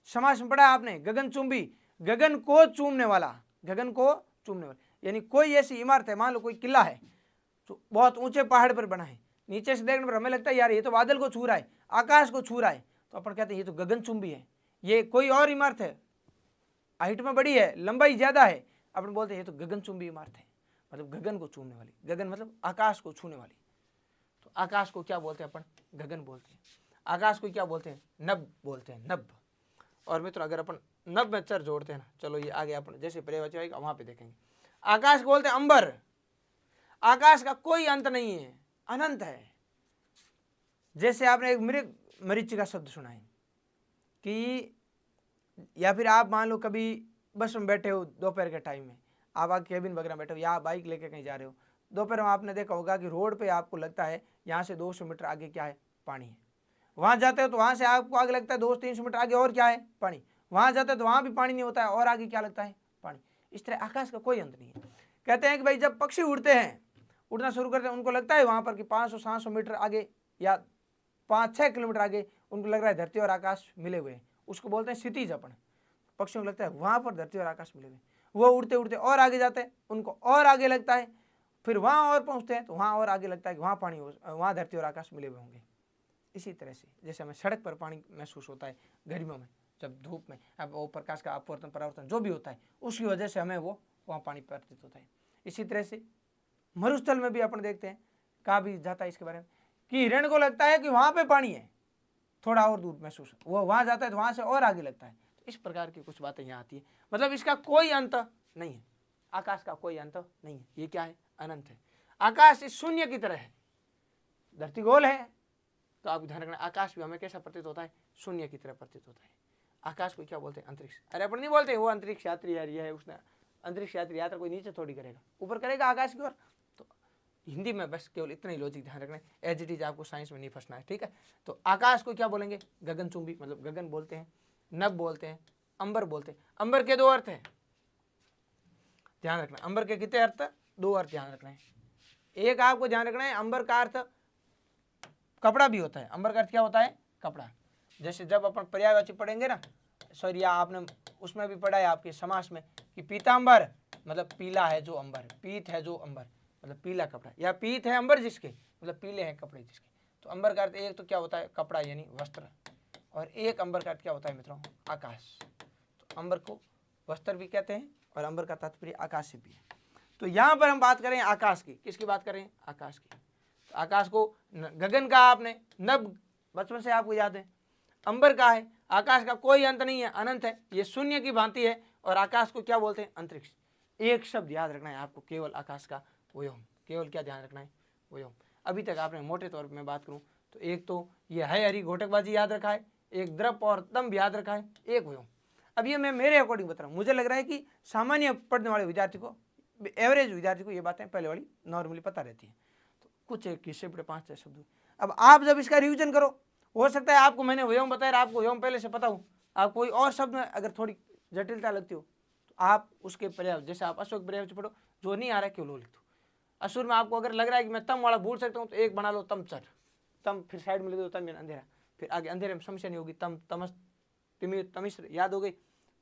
समास में पढ़ा आपने, गगनचुंबी, गगन को चूमने वाला, गगन को चूमने वाला। यानी कोई ऐसी इमारत है, मान लो कोई किला है जो बहुत ऊंचे पहाड़ पर बना है, नीचे से देखने पर हमें लगता है यार ये तो बादल को छू रहा है, आकाश को छू रहा है, तो अपन कहते हैं ये तो गगनचुंबी है। ये कोई और इमारत है, हाइट में बड़ी है, लंबाई ज्यादा है, अपन बोलते हैं ये तो गगनचुंबी इमारत है, मतलब गगन को छूने वाली। गगन मतलब आकाश को छूने वाली। तो आकाश को क्या बोलते हैं अपन, गगन बोलते हैं। आकाश को क्या बोलते हैं, नभ बोलते हैं, नभ। और मित्र अगर अपन नभ में चर जोड़ते हैं ना, चलो ये आगे अपन जैसे पर्यायवाची आएगा वहां पे देखेंगे। आकाश को बोलते हैं अंबर। आकाश का कोई अंत नहीं है, अनंत है। जैसे आपने एक मरीचिका का शब्द सुना है कि, या फिर आप मान लो कभी बस में बैठे हो दोपहर के टाइम में, आप आगे केबिन वगैरह बैठे हो या बाइक लेके कहीं जा रहे हो, दोपहर में आपने देखा होगा कि रोड पे आपको लगता है यहाँ से 200 मीटर आगे क्या है, पानी है। वहाँ जाते हो तो वहाँ से आपको आगे लगता है 200-300 मीटर आगे और क्या है, पानी। वहाँ जाते हो तो वहाँ भी पानी नहीं होता है, और आगे क्या लगता है, पानी। इस तरह आकाश का कोई अंत नहीं है। कहते हैं कि भाई जब पक्षी उड़ते हैं, उड़ना शुरू करते हैं, उनको लगता है वहाँ पर कि 500-700 मीटर आगे या 5-6 किलोमीटर आगे उनको लग रहा है धरती और आकाश मिले हुए हैं, उसको बोलते हैं क्षितिज। अपन पक्षियों को लगता है वहाँ पर धरती और आकाश मिले हुए, वो उड़ते उड़ते और आगे जाते हैं, उनको और आगे लगता है, फिर वहाँ और पहुँचते हैं तो वहाँ और आगे लगता है कि वहाँ पानी हो, वहाँ धरती और आकाश मिले हुए होंगे। इसी तरह से जैसे हमें सड़क पर पानी महसूस होता है गर्मियों में, जब धूप में अब वो प्रकाश का अपवर्तन परावर्तन जो भी होता है उसकी वजह से हमें वो वहाँ पानी प्रतीत होता है। इसी तरह से मरुस्थल में भी अपन देखते हैं, कहा भी जाता है इसके बारे में कि हिरण को लगता है कि वहाँ पे पानी है, थोड़ा और दूर महसूस, वो वहाँ जाता है तो वहाँ से और आगे लगता है। तो इस प्रकार की कुछ बातें यहाँ आती है, मतलब इसका कोई अंत नहीं है, आकाश का कोई अंत नहीं है। ये क्या है, अनंत है। आकाश इस शून्य की तरह है, धरती गोल है तो आप ध्यान रखना आकाश भी हमें कैसा प्रतीत होता है, शून्य की तरह प्रतीत होता है। आकाश को क्या बोलते हैं, अंतरिक्ष। अरे अपन नहीं बोलते वो अंतरिक्ष यात्री यार ये है, उसने अंतरिक्ष यात्री यात्रा कोई नीचे थोड़ी करेगा, ऊपर करेगा आकाश की ओर। तो हिंदी में बस केवल इतना ही लॉजिक ध्यान रखना है, एज इट इज आपको साइंस में नहीं फंसना है, ठीक है। तो आकाश को क्या बोलेंगे, गगनचुंबी मतलब गगन बोलते हैं, नभ बोलते हैं, अंबर बोलते हैं। अंबर के दो अर्थ है, ध्यान रखना। अंबर के कितने अर्थ, दो अर्थ ध्यान रखना है। एक आपको ध्यान रखना है, अंबर का अर्थ कपड़ा भी होता है। अंबर का अर्थ क्या होता है, कपड़ा। जैसे जब अपन पर्यायवाची पढ़ेंगे ना, सॉरी आपने उसमें भी पढ़ा है आपके समास में कि पीतांबर मतलब पीला है जो अंबर, पीत है जो अंबर मतलब पीला कपड़ा, या पीत है अंबर जिसके मतलब पीले हैं कपड़े जिसके। तो अंबर का अर्थ एक तो क्या होता है कपड़ा यानी वस्त्र, और एक अंबर का अर्थ क्या होता है मित्रों आकाश। तो अंबर को वस्त्र भी कहते हैं और अंबर का तात्पर्य आकाश से भी है। तो यहाँ पर हम बात करें आकाश की, किसकी बात करें आकाश की। तो आकाश को गगन का आपने नभ बचपन से आपको याद है, अंबर का है, आकाश का कोई अंत नहीं है, अनंत है, ये शून्य की भांति है, और आकाश को क्या बोलते हैं अंतरिक्ष। एक शब्द याद रखना है आपको केवल आकाश का व्योम, केवल क्या ध्यान रखना है व्योम। अभी तक आपने मोटे तौर पर मैं बात करूं तो एक तो ये है हरी घोटकबाजी याद रखा है, एक द्रव और दम्भ याद रखा है, एक व्योम। अब ये मैं मेरे अकॉर्डिंग बता रहा हूँ, मुझे लग रहा है कि सामान्य पढ़ने वाले विद्यार्थी को, एवरेज विद्यार्थी को ये बातें पहले वाली नॉर्मली पता रहती है। तो कुछ एक किस्से बड़े 5-6 शब्द। अब आप जब इसका रिविजन करो, हो सकता है आपको मैंने व्योम बताया, आपको व्योम पहले से पता हो, आप कोई और शब्द में अगर थोड़ी जटिलता लगती हो तो आप उसके पर्याय, जैसे आप अशोक पर्याय पढ़ो, जो नहीं आ रहा है केवल वो लिख दो। असुर में आपको अगर लग रहा है कि मैं तम वाला भूल सकता हूँ तो एक बना लो तम चर, तम फिर साइड में लिख दो तम अंधेरा, फिर आगे अंधेरे में समस्या नहीं होगी, तम तमस तमिश्र याद हो गई।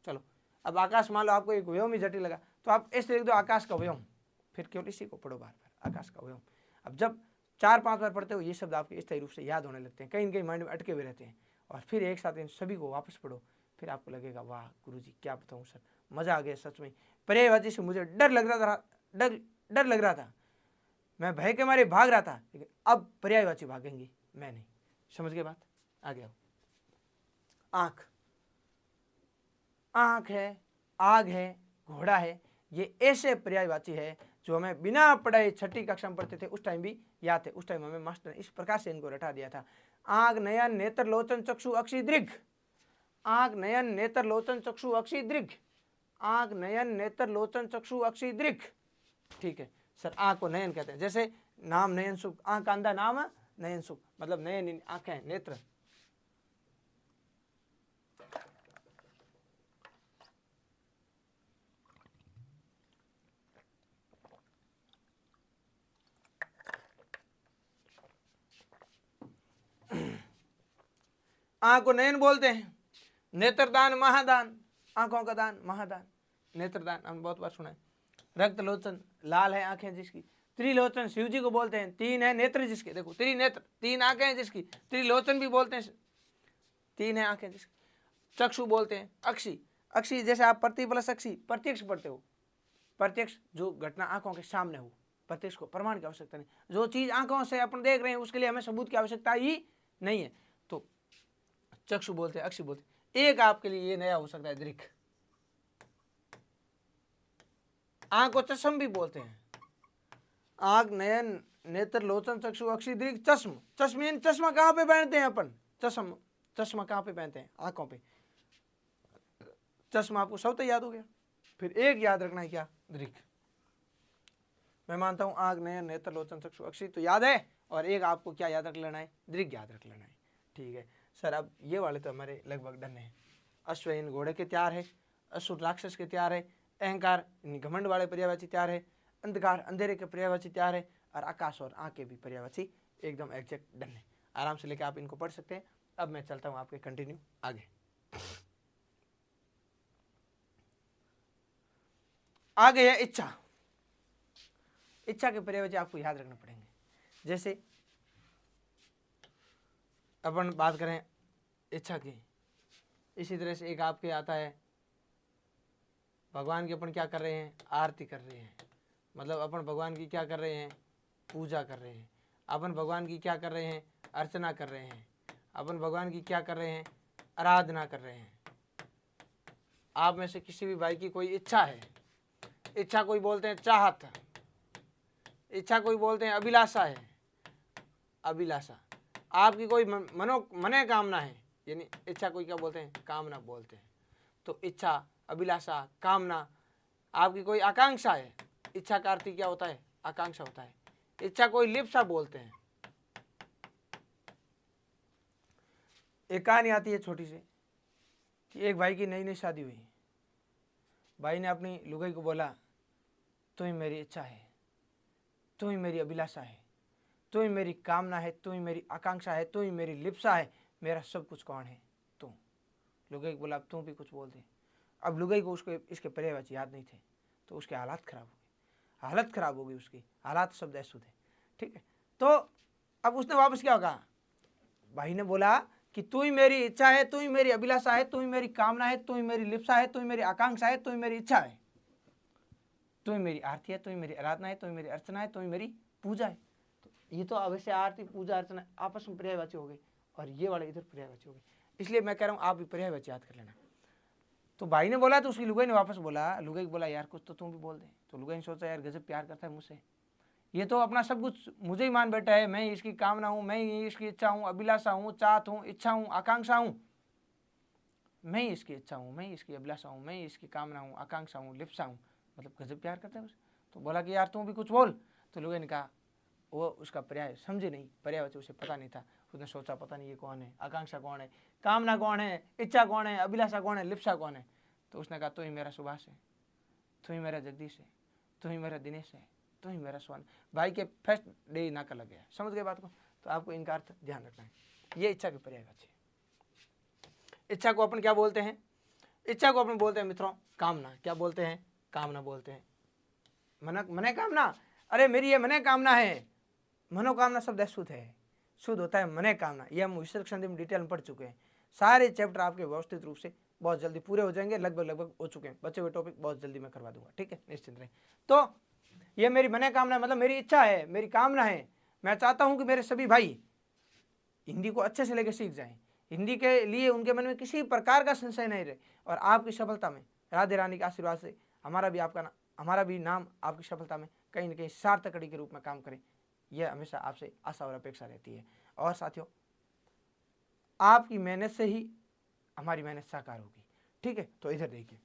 चलो अब आकाश मान लो आपको एक व्योम ही जटिल लगा तो आप ऐसे लिख दो आकाश का व्योम, फिर केवल इसी को पढ़ो बार बार आकाश का व्योम। अब जब 4-5 बार पढ़ते हो ये शब्द आपके स्थायी रूप से याद होने लगते हैं, कहीं न कहीं माइंड में अटके हुए रहते हैं, और फिर एक साथ इन सभी को वापस पढ़ो, फिर आपको लगेगा वाह गुरुजी क्या बताऊँ सर, मज़ा आ गया सच में। पर्यायवाची से मुझे डर लग रहा था, डर लग रहा था, मैं भय के मारे भाग रहा था, लेकिन अब पर्यायवाची भागेंगी मैं नहीं। समझ गए बात? आगे आओ। आंख, आंख है, आग है, घोड़ा है, ये ऐसे पर्यायवाची है जो हमें बिना पढ़ाई छठी कक्षा में पढ़ते थे उस टाइम भी याद थे, उस टाइम हमें मास्टर ने इस प्रकार से इनको रटा दिया था। आंख नयन नेत्र लोचन चक्षु अक्षि दृघ, आंख नयन नेत्र लोचन चक्षु अक्षि दृघ, आंख नयन नेत्र लोचन चक्षु अक्षि दृघ। ठीक है सर, आंख को नयन कहते हैं, जैसे नाम नयन सुख, आंख का अंधा नाम नयन सुख, मतलब नयन आंखें नेत्र। आंख को नयन बोलते हैं, नेत्रदान महादान, आंखों का दान महादान, नेत्रदान हम बहुत बार सुना है। रक्त लोचन लाल है आंखें जिसकी, त्रिलोचन शिव जी को बोलते हैं, 3 है नेत्र जिसके, देखो त्रिनेत्र 3 आंखें हैं जिसकी, त्रिलोचन भी बोलते हैं 3 है आंखें जिसकी। चक्षु बोलते हैं अक्षी, अक्षी जैसे आप प्रति प्लस अक्षी प्रत्यक्ष पढ़ते हो, प्रत्यक्ष जो घटना आंखों के सामने हो, प्रत्यक्ष को प्रमाण की आवश्यकता नहीं, जो चीज आंखों से अपन देख रहे हैं उसके लिए हमें सबूत की आवश्यकता ही नहीं है, तो चक्षु बोलते हैं अक्षी बोलते हैं। एक आपके लिए ये नया हो सकता है दृक्, आंख को चश्म भी बोलते हैं, आंख नयन नेत्र लोचन चक्षु अक्षी दृक् चश्म, चश्म चश्मा कहाँ पे पहनते हैं अपन, चश्म चश्मा कहाँ पे पहनते हैं आंखों पे, चश्मा आपको सब तो याद हो गया, फिर एक याद रखना है क्या दृक्। मैं मानता हूं आंख नयन नेत्र लोचन चक्षु अक्षी तो याद है, और एक आपको क्या याद रख लेना है दृक् याद रख लेना है। ठीक है सर, अब ये वाले तो हमारे लगभग डन है। अश्वहीन घोड़े के तैयार है, असुर राक्षस के तैयार है, अहंकार घमंड वाले पर्यायवाची तैयार है, अंधकार अंधेरे के पर्यायवाची तैयार है, और आकाश और आंख के भी पर्यायवाची एकदम एग्जैक्ट डन है। आराम से लेकर आप इनको पढ़ सकते हैं। अब मैं चलता हूं आपके कंटिन्यू आगे। आगे है इच्छा, इच्छा के पर्यायवाची आपको याद रखने पड़ेंगे। जैसे अपन बात करें इच्छा की, इसी तरह से एक आपके आता है भगवान की अपन क्या कर रहे हैं आरती कर रहे हैं, मतलब अपन भगवान की क्या कर रहे हैं पूजा कर रहे हैं, अपन भगवान की क्या कर रहे हैं अर्चना कर रहे हैं, अपन भगवान की क्या कर रहे हैं आराधना कर रहे हैं। आप में से किसी भी भाई की कोई इच्छा है, इच्छा कोई बोलते हैं चाहत, इच्छा कोई बोलते हैं अभिलाषा है, अभिलाषा आपकी कोई मने कामना है, यानी इच्छा कोई क्या बोलते हैं कामना बोलते हैं। तो इच्छा अभिलाषा कामना, आपकी कोई आकांक्षा है, इच्छा का अर्थ क्या होता है आकांक्षा होता है। इच्छा कोई लिप्सा बोलते हैं। एक कहानी आती है छोटी सी कि एक भाई की नई नई शादी हुई, भाई ने अपनी लुगाई को बोला तू ही मेरी इच्छा है, तू ही मेरी अभिलाषा है, तू ही मेरी कामना है, तू ही मेरी आकांक्षा है, तू ही मेरी लिप्सा है, मेरा सब कुछ कौन है तू। लुगाई को बोला अब तू भी कुछ बोल दे। अब लुगाई को उसके इसके पर्यायवाची याद नहीं थे, तो उसके हालात खराब हो गए, हालत खराब हो गई उसकी, हालात शब्द ऐसे थे। ठीक है, तो अब उसने वापस क्या कहा, भाई ने बोला कि तू ही मेरी इच्छा है, तू ही मेरी अभिलाषा है, तू ही मेरी कामना है, तू ही मेरी लिप्सा है, तू ही मेरी आकांक्षा है, तू ही मेरी इच्छा है, तू ही मेरी आरती है, तू ही मेरी आराधना है, तू ही मेरी अर्चना है, तू ही मेरी पूजा है। तो ये तो अवश्य आरती पूजा अर्चना आपस में पर्यायवाची हो गई और ये वाले इधर पर्यायवाची हो गई। इसलिए मैं कह रहा हूँ आप भी पर्यायवाची याद कर लेना। तो भाई ने बोला तो उसकी लुगाई ने वापस बोला, लुगाई को बोला यार कुछ तो तुम भी बोल दे। तो लुगाई ने सोचा यार गजब प्यार करता है मुझसे, ये तो अपना सब कुछ मुझे ही मान बैठा है, मैं ही इसकी कामना हूँ, मैं ही इसकी इच्छा हूँ, अभिलाषा हूँ, चाहत हूँ, इच्छा हूँ, आकांक्षा हूँ, मैं ही इसकी इच्छा हूँ, मैं ही इसकी अभिलाषा हूँ, मैं ही इसकी कामना हूँ, आकांक्षा हूँ, लिप्सा हूँ, मतलब गजब प्यार करता है मुझसे। तो बोला कि यार तुम भी कुछ बोल। तो लोगों ने कहा, वो उसका पर्याय समझे नहीं, पर्यायवाची उसे पता नहीं था। उसने सोचा पता नहीं ये कौन है, आकांक्षा कौन है, कामना कौन है, इच्छा कौन है, अभिलाषा कौन है, लिप्सा कौन है। तो उसने कहा तू ही मेरा सुभाष है, तू ही मेरा जगदीश है, तू ही मेरा दिनेश है, तू ही मेरा स्वर्ण। भाई के फर्स्ट डे ही नाका लग गया। समझ गए बात को? तो आपको इनका अर्थ ध्यान रखना है। ये इच्छा की पर्यायवाची है। इच्छा को अपन क्या बोलते हैं? इच्छा को अपन बोलते हैं मित्रों कामना। क्या बोलते हैं? कामना बोलते हैं। मने कामना, अरे मेरी ये मने कामना है। मनोकामना शब्द शुद्ध है, शुद्ध होता है मने कामना। ये हम विस्तृत संधि में डिटेल में पढ़ चुके हैं। सारे चैप्टर आपके व्यवस्थित रूप से बहुत जल्दी पूरे हो जाएंगे, लगभग हो चुके हैं। बचे हुए टॉपिक बहुत जल्दी मैं करवा दूंगा, ठीक है, निश्चिंत रहे। तो ये मेरी मने कामना मतलब मेरी इच्छा है, मेरी कामना है। मैं चाहता हूं कि मेरे सभी भाई हिंदी को अच्छे से लेकर सीख जाएं, हिंदी के लिए उनके मन में किसी प्रकार का संशय नहीं रहे। और आपकी सफलता में राधे रानी के आशीर्वाद से हमारा भी नाम आपकी सफलता में कहीं न कहीं सार्थक कड़ी के रूप में काम करे, यह हमेशा आपसे आशा और अपेक्षा रहती है। और साथियों आपकी मेहनत से ही हमारी मेहनत साकार होगी, ठीक है। तो इधर देखिए,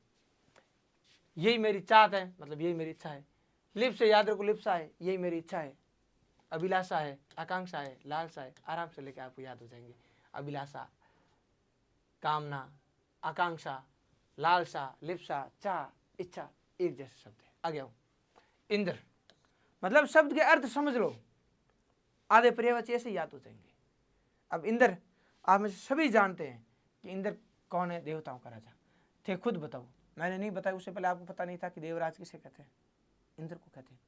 यही मेरी चाहत है, मतलब यही मेरी इच्छा है। लिप्स से याद रखो, लिप्सा है, यही मेरी इच्छा है, अभिलाषा है, आकांक्षा है, लालसा है। आराम से लेके आपको याद हो जाएंगे। अभिलाषा, कामना, आकांक्षा, लालसा, लिप्सा, चाह, इच्छा एक जैसे शब्द है। आगे आओ। इंद्र मतलब शब्द के अर्थ समझ लो, आधे पर्यायवाची ऐसे याद हो जाएंगे। अब इंद्र आप में से सभी जानते हैं कि इंद्र कौन है? देवताओं का राजा थे। खुद बताओ, मैंने नहीं बताया उससे पहले आपको पता नहीं था कि देवराज किसे कहते हैं? इंद्र को कहते हैं।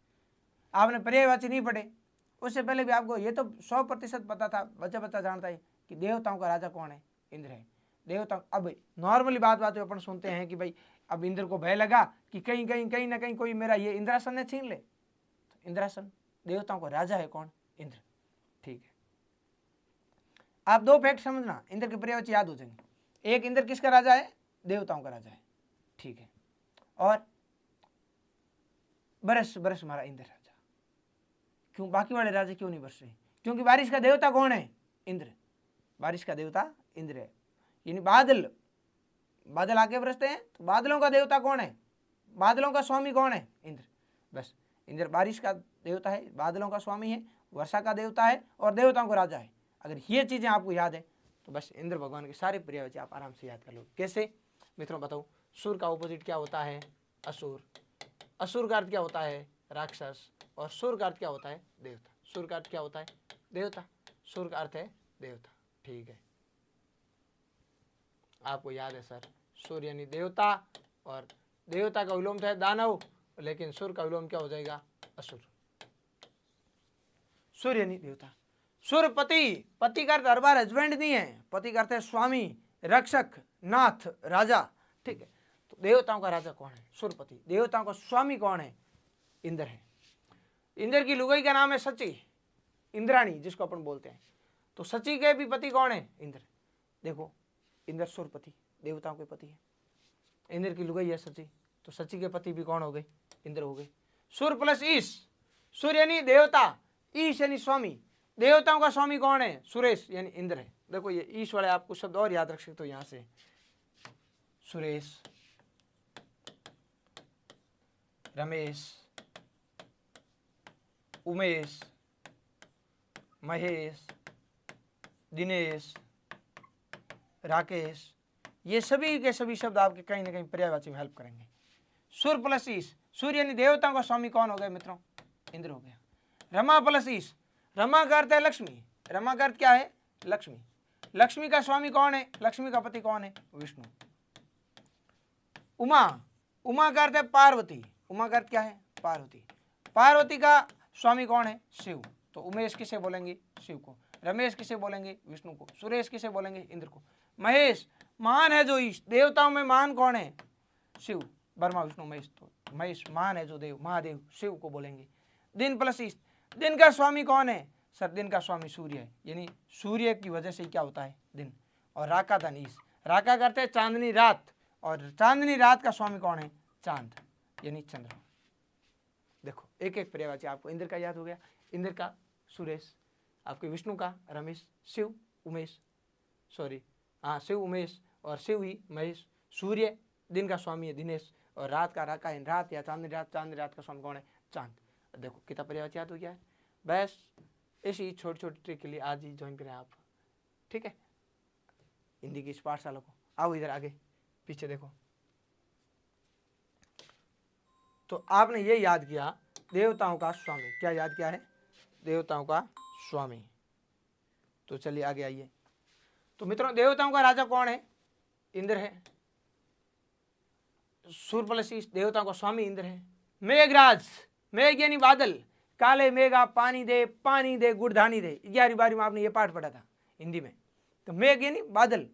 आपने पर्यायवाची नहीं पढ़े उससे पहले भी आपको ये तो 100% पता था, बच्चा बच्चा जानता है कि देवताओं का राजा कौन है? इंद्र है। देवता अब नॉर्मली बात अपन सुनते हैं कि भाई अब इंद्र को भय लगा कि कहीं ना कहीं कोई मेरा ये इंद्रासन ने छीन ले। तो इंद्रासन देवताओं का राजा है कौन? इंद्र, ठीक है। आप दो फैक्ट समझना, इंद्र के पर्यायवाची याद हो जाएंगे। एक, इंद्र किसका राजा है? देवताओं का राजा है, ठीक है। और बरस हमारा इंद्र राजा। क्यों बाकी वाले राजा क्यों नहीं बरस रहे? क्योंकि बारिश का देवता कौन है? इंद्र। बारिश का देवता इंद्र है। यानी बादल आके बरसते हैं, तो बादलों का देवता कौन है? बादलों का स्वामी कौन है? इंद्र। बस इंद्र बारिश का देवता है, बादलों का स्वामी है, वर्षा का देवता है और देवताओं का राजा है। अगर ये चीजें आपको याद है तो बस इंद्र भगवान के सारे पर्यायवाची आप आराम से याद कर लो। कैसे मित्रों बताओ? सूर का ऑपोजिट क्या होता है? असुर। असुर का अर्थ क्या होता है? राक्षस। और सुर का अर्थ क्या होता है? देवता। सुर का अर्थ क्या होता है? देवता। सुर का अर्थ है देवता, ठीक है। आपको याद है सर, सुर यानी देवता और देवता का विलोम है दानव, लेकिन सुर का विलोम क्या हो जाएगा? असुर। सुर यानी देवता। सुर पति, पति का अर्थ हर बार हस्बैंड नहीं है, पति का अर्थ है स्वामी, रक्षक, नाथ, राजा, ठीक है। तो देवताओं का राजा कौन है? सुरपति। देवताओं का स्वामी कौन है? इंद्र है। इंद्र की लुगाई का नाम है सची, इंद्राणी जिसको अपन बोलते हैं। तो सची के भी पति कौन है? इंद्र। देखो इंद्र सुरपति, देवताओं के पति है। इंद्र की लुगाई है सची, तो सची के पति भी कौन हो गए? इंद्र हो गए। सुर प्लस ईश, सुर यानी देवता, ईश यानी स्वामी। देवताओं का स्वामी कौन है? सुरेश यानी इंद्र है। देखो ये ईश वाले आपको शब्द और याद रख सकते हो यहां से, सुरेश, रमेश, उमेश, महेश, दिनेश, राकेश, ये सभी के सभी शब्द आपके कहीं ना कहीं पर्यायवाची में हेल्प करेंगे। सुर प्लस ईश, सूर्य यानी देवताओं का स्वामी कौन हो गया मित्रों? इंद्र हो गया। रमा प्लस ईश, रमा का अर्थ है लक्ष्मी, रमा का अर्थ क्या है? लक्ष्मी। लक्ष्मी का स्वामी कौन है? लक्ष्मी का पति कौन है? विष्णु। उमा, उमा का अर्थ है पार्वती, उमा का अर्थ क्या है? पार्वती। पार्वती का स्वामी कौन है? शिव। तो उमेश किसे बोलेंगे? शिव को। रमेश किसे बोलेंगे? विष्णु को। सुरेश किसे बोलेंगे? इंद्र को। महेश महान है जो ईश, देवताओं में महान कौन है? शिव। ब्रह्मा विष्णु महेश, तो महेश महान है जो देव, महादेव, शिव को बोलेंगे। दिन प्लस ईश, दिन का स्वामी कौन है? सर दिन का स्वामी सूर्य है, यानी सूर्य की वजह से क्या होता है? दिन। और राका धन ईश, राका करते हैं चांदनी रात, और चांदनी रात का स्वामी कौन है? चांद, यानी चंद्रमा। देखो एक एक पर्यायवाची आपको इंद्र का याद हो गया, इंद्र का सुरेश, आपके विष्णु का रमेश, शिव उमेश, सॉरी हाँ शिव उमेश, और शिव ही महेश। सूर्य दिन का स्वामी है दिनेश, और रात का राका है रात या चांदनी रात, चांदनी रात का स्वामी कौन है? चांद। देखो कितना पर्यायवाची याद हो गया है। बस ऐसी छोटी छोटी ट्रिक के लिए आज ही ज्वाइन करें आप, ठीक है, हिंदी की इस पाठशाला को। आओ इधर आगे पीछे देखो, तो आपने ये याद किया देवताओं का स्वामी, क्या याद किया है? देवताओं का स्वामी। तो चलिए आगे आइए। तो मित्रों देवताओं का राजा कौन है? इंद्र है। सूर्य प्लस ईश, देवताओं का स्वामी इंद्र है। मेघराज, मेघ यानी बादल, काले मेघा पानी दे गुड़धानी दे, 11वीं 12वीं में आपने ये पाठ पढ़ा था हिंदी में। तो मेघ यानी बादल,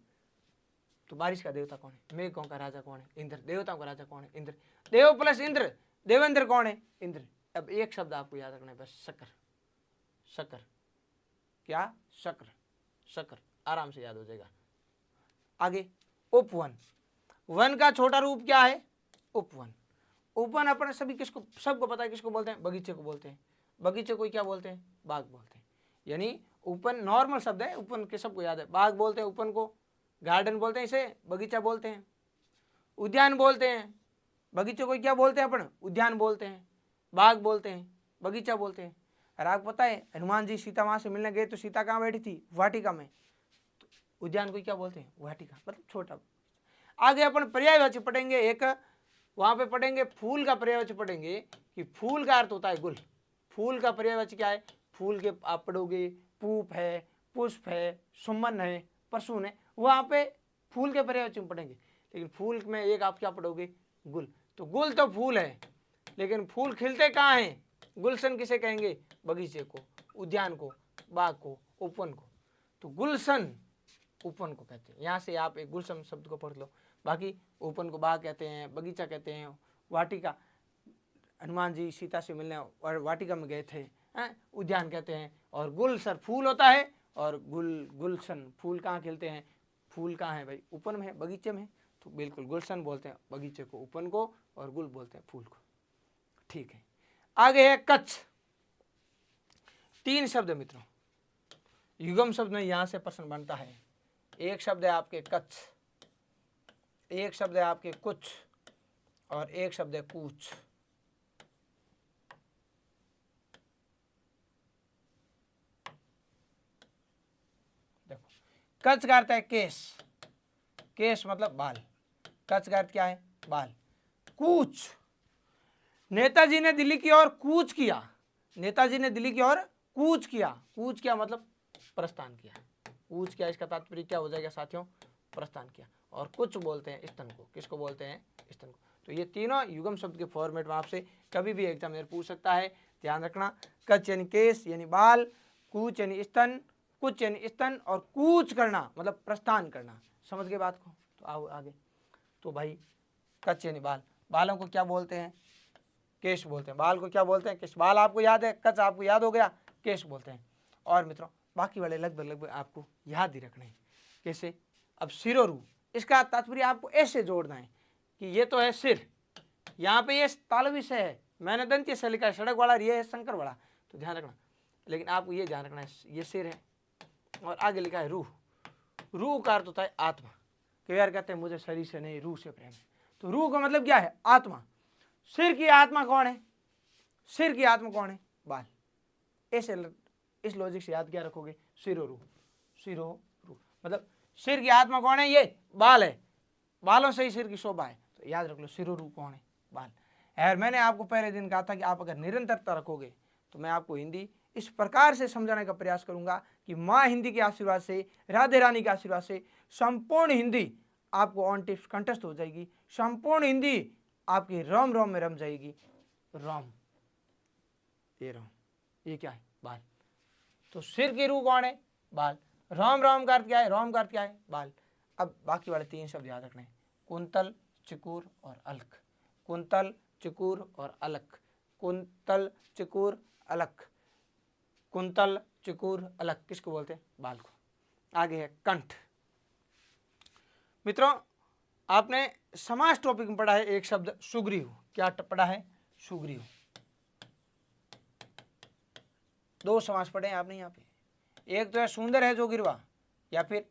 तो बारिश का देवता कौन है? मेघों का राजा कौन है? इंद्र। देवताओं का राजा कौन है? इंद्र। देव प्लस इंद्र, देवेंद्र कौन है? इंद्र। अब एक शब्द आपको याद रखना है बस, शकर। शकर क्या? शक्र, शकर, आराम से याद हो जाएगा। आगे उपवन, वन का छोटा रूप क्या है? उपवन। उपवन अपने सभी किसको, सबको पता है किसको बोलते हैं? बगीचे को बोलते हैं। बगीचे को क्या बोलते हैं? बाग बोलते हैं। यानी उपवन नॉर्मल शब्द है, उपवन के सबको याद है। बाग बोलते हैं उपवन को, गार्डन बोलते हैं इसे, बगीचा बोलते हैं। उद्यान बोलते हैं, बगीचे को क्या बोलते हैं अपन? उद्यान बोलते हैं। बाग बोलते हैं, बगीचा बोलते हैं। और आपको पता है हनुमान जी सीता माँ से मिलने गए तो सीता कहाँ बैठी थी? वाटिका में। तो उद्यान को क्या बोलते हैं? वाटिका, मतलब छोटा। आगे अपन पर्यायवाची पढ़ेंगे, एक वहां पे पढ़ेंगे फूल का पर्यायवाची पढ़ेंगे कि फूल का अर्थ होता है गुल। फूल का पर्यायवाची क्या है? फूल के आप पढ़ोगे पूप है, पुष्प है, सुमन है, प्रसून है, वहां पे फूल के पर्यायवाची पढ़ेंगे। लेकिन फूल में एक आप क्या पढ़ोगे? गुल। तो गुल तो फूल है, लेकिन फूल खिलते कहाँ हैं? गुलशन किसे कहेंगे? बगीचे को, उद्यान को, बाग को, उपवन को। तो गुलशन उपवन को कहते हैं। यहाँ से आप एक गुलशन शब्द को पढ़ लो। बाकी उपवन को बाग कहते हैं, बगीचा कहते हैं, वाटिका, हनुमान जी सीता से मिलने और वाटिका में गए थे, उद्यान कहते हैं। और गुल सर फूल होता है, और गुलशन फूल कहाँ खिलते हैं? फूल कहाँ है भाई? उपवन में है, बगीचे में। तो बिल्कुल गुलशन बोलते हैं बगीचे को, उपवन को, और गुल बोलते हैं फूल को। ठीक है, आगे है कच्छ। 3 शब्द मित्रों, युगम शब्द में यहां से प्रश्न बनता है। एक शब्द है आपके कच्छ, एक शब्द है आपके कुछ, और एक शब्द है कूच। देखो कच्छ का अर्थ है केश, केश मतलब बाल, कच्छ का अर्थ क्या है? बाल। कूच, नेताजी ने दिल्ली की ओर कूच किया, नेताजी ने दिल्ली की ओर कूच किया। कूच किया मतलब प्रस्थान किया। कूच किया इसका तात्पर्य क्या हो जाएगा साथियों? प्रस्थान किया। और कुछ बोलते हैं स्तन को, किसको बोलते हैं? स्तन को। तो ये तीनों युगम शब्द के फॉर्मेट में आपसे कभी भी एग्जामिनर पूछ सकता है, ध्यान रखना। कच्छ यानी केश यानी बाल, कूच यानी स्तन, कुछ यानी स्तन, और कूच करना मतलब प्रस्थान करना। समझ गए बात को? तो आओ आगे। तो भाई कच्छ यानी बाल, बालों को क्या बोलते हैं? केश बोलते हैं। बाल को क्या बोलते हैं? केश। बाल आपको याद है, कच्छ आपको याद हो गया, केश बोलते हैं। और मित्रों बाकी वाले लगभग आपको याद ही रखने हैं। कैसे? अब सिरोरू, इसका तात्पर्य आपको ऐसे जोड़ना है कि ये तो है सिर, यहाँ पे ये तालव्य से है, मैंने दंत्य से लिखा है, सड़क वाला, ये है शंकर वाला, तो ध्यान रखना। लेकिन आपको ये ध्यान रखना है ये सिर है, और आगे लिखा है रूह। रूह का अर्थ होता है आत्मा। कई बार कहते हैं मुझे शरीर से नहीं रूह से प्रेम है, तो रूह का मतलब क्या है? आत्मा। सिर की आत्मा कौन है? सिर की आत्मा कौन है? बाल। ऐसे इस लॉजिक से याद क्या रखोगे? सिरो रूह, सिरो रूह मतलब सिर की आत्मा कौन है? ये बाल है, बालों से ही सिर की शोभा है। तो याद रख लो सिरो रूह कौन है? बाल। यार मैंने आपको पहले दिन कहा था कि आप अगर निरंतरता रखोगे तो मैं आपको हिंदी इस प्रकार से समझाने का प्रयास करूंगा कि माँ हिंदी के आशीर्वाद से, राधे रानी के आशीर्वाद से संपूर्ण हिंदी आपको ऑन टिप्स कंठस्थ हो जाएगी। संपूर्ण हिंदी आपकी रोम रोम में रम जाएगी। रोम, ये रोम, ये क्या है? बाल। तो सिर की रूह कौन है? बाल। रोम रोम का अर्थ क्या है? रोम का अर्थ क्या है? बाल। अब बाकी वाले 3 शब्द याद रखने हैं, कुंतल, चिकूर और अलख। कुंतल, चिकूर और अलख। कुंतल, चिकूर, अलख। कुंतल, चिकूर, अलख किसको बोलते हैं? बाल को। आगे है कंठ। मित्रों, आपने समास टॉपिक में पढ़ा है एक शब्द सुग्रीव। क्या पढ़ा है? सुग्रीव। 2 समास पढ़े हैं आपने यहाँ पे। एक तो है सुंदर है जो गिरवा, या फिर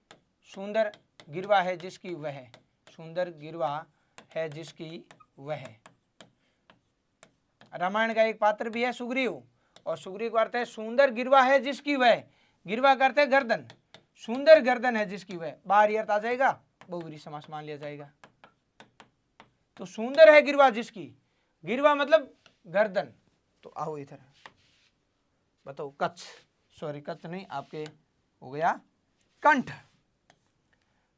सुंदर गिरवा है जिसकी वह। सुंदर गिरवा है जिसकी वह। रामायण का एक पात्र भी है सुग्रीव, और सुग्रीव का अर्थ है सुंदर गिरवा है जिसकी वह। गिरवा का अर्थ है गर्दन। सुंदर गर्दन है जिसकी वह, बाहरी अर्थ आ जाएगा, बहुब्रीहि समास मान लिया जाएगा। तो सुंदर है गिरवा जिसकी, गिरवा मतलब गर्दन। तो आओ इधर बताओ, कच्छ, सॉरी कच्छ नहीं, आपके हो गया कंठ।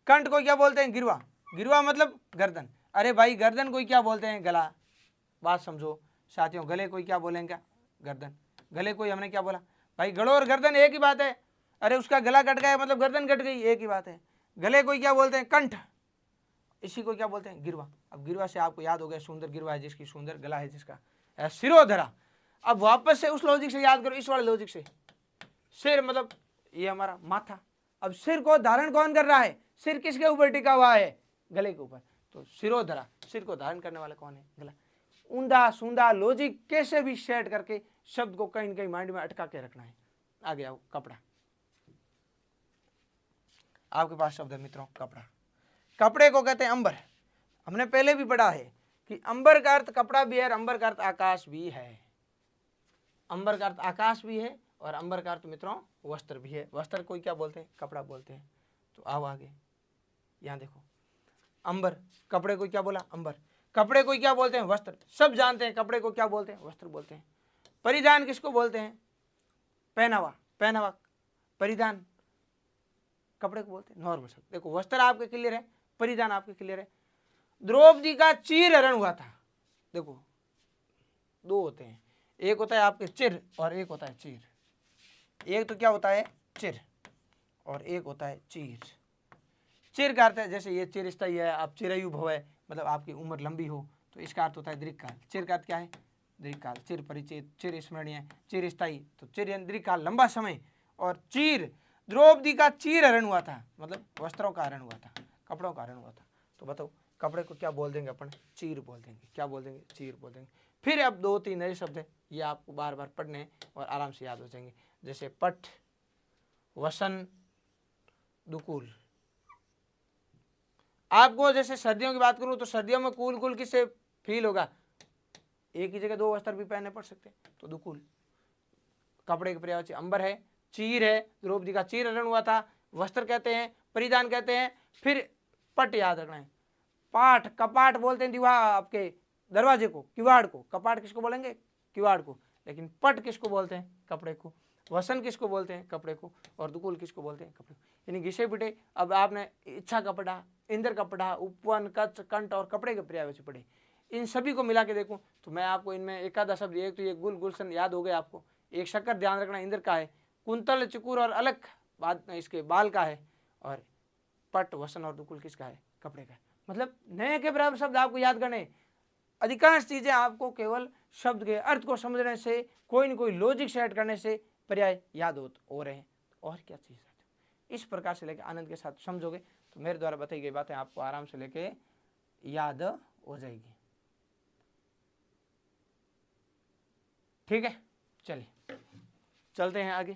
कंठ को क्या बोलते हैं? गिरवा। गिरवा मतलब गर्दन। अरे भाई गर्दन को क्या बोलते हैं? गला। बात समझो साथियों, गले को क्या बोलेंगे? क्या? गर्दन। गले को हमने क्या बोला? भाई गलो और गर्दन एक ही बात है। अरे उसका गला कट गया मतलब गर्दन कट गई, एक ही बात है। गले को क्या बोलते हैं? कंठ। इसी को क्या बोलते हैं? गिरवा। अब गिरवा से आपको याद हो गया सुंदर गिरवा है जिसकी, सुंदर गला है जिसका, सिरोधरा। अब वापस से उस लॉजिक से याद करो, इस वाले लॉजिक से। सिर मतलब ये हमारा माथा। अब सिर को धारण कौन कर रहा है? सिर किसके ऊपर टिका हुआ है? गले के ऊपर। तो सिरोधरा, सिर को धारण करने वाला कौन है? गला। ऊंधा सूंधा लॉजिक कैसे भी सेट करके शब्द को कहीं न कहीं माइंड में अटका के रखना है। आगे आओ, कपड़ा। आपके पास शब्द है मित्रों कपड़ा। कपड़े को कहते हैं अंबर। हमने पहले भी पढ़ा है कि अंबर का अर्थ कपड़ा भी है और अंबर का अर्थ आकाश भी है। अंबर का अर्थ आकाश भी है और अंबर का अर्थ मित्रों वस्त्र भी है। वस्त्र को क्या बोलते हैं? कपड़ा बोलते हैं। तो आओ आगे, यहां देखो, अंबर, कपड़े को क्या बोला? अंबर। कपड़े को क्या बोलते हैं? वस्त्र। सब जानते हैं कपड़े को क्या बोलते हैं? वस्त्र बोलते हैं। परिधान किसको बोलते हैं? पहनावा। पहनावा, परिधान कपड़े को बोलते हैं। नॉर्मल शब्द। देखो वस्त्र आपके क्लियर है, परिधान आपके क्लियर है। द्रौपदी का चीर हरण हुआ था। देखो 2 होते हैं, एक होता है आपके चिर और एक होता है चीर। एक तो क्या होता है? चिर, और एक होता है चीर। चिर का अर्थ है जैसे ये चिर स्थायी है, आप चिरायु भव है, मतलब आपकी उम्र लंबी हो, तो इसका अर्थ होता है दीर्घकाल। चिर का अर्थ क्या है? दीर्घकाल। चिर परिचित, चिर स्मरणीय, चिर स्थायी। तो चिर यानी दीर्घकाल, लंबा समय। और चीर, द्रौपदी का चीर हरण हुआ था, मतलब वस्त्रों का हरण हुआ था, कपड़ों का हरण हुआ था। तो बताओ कपड़े को क्या बोल देंगे अपन? चीर बोल देंगे। क्या बोल देंगे? चीर बोल देंगे। फिर अब 2-3 नए शब्द है, ये आपको बार बार पढ़ने और आराम से याद हो जाएंगे, जैसे पट, वसन, दुकूल। आपको जैसे सर्दियों की बात करूं तो सर्दियों में कूल कूल किससे फील होगा? एक ही जगह 2 वस्त्र भी पहनने पड़ सकते हैं, तो दुकूल। कपड़े के पर्यायवाची अंबर है, चीर है, द्रौपदी का चीर हरण हुआ था, वस्त्र कहते हैं, परिधान कहते हैं। फिर पट याद रखना है। पाठ, कपाट बोलते हैं दीवार, आपके दरवाजे को, किवाड़ को। कपाट किसको बोलेंगे? किवाड़ को। लेकिन पट किसको बोलते हैं? कपड़े को। वसन किसको बोलते हैं? कपड़े को। और दुकुल किसको बोलते हैं? कपड़े को। यानी घिसे पिटे। अब आपने इच्छा कपड़ा, इंद्र कपड़ा, उपवन, कच्छ, कंठ और कपड़े के पर्यायवाची पढ़े। इन सभी को मिला के देखूं तो मैं आपको इनमें एक आधा शब्द, एक तो ये गुल गुलशन याद हो गया आपको, एक शक्कर ध्यान रखना इंद्र का है, कुंतल, चिकूर और अलख बाद इसके बाल का है, और पट, वसन और दुकुल किसका है? कपड़े का है। मतलब नए के बराबर शब्द आपको याद करने। अधिकांश चीजें आपको केवल शब्द के अर्थ को समझने से, कोई न कोई लॉजिक सेट करने से पर्याय याद हो रहे हैं। और क्या चीज है? इस प्रकार से लेके आनंद के साथ समझोगे तो मेरे द्वारा बताई गई बातें आपको आराम से लेके याद हो जाएगी। ठीक है, चलिए चलते हैं आगे।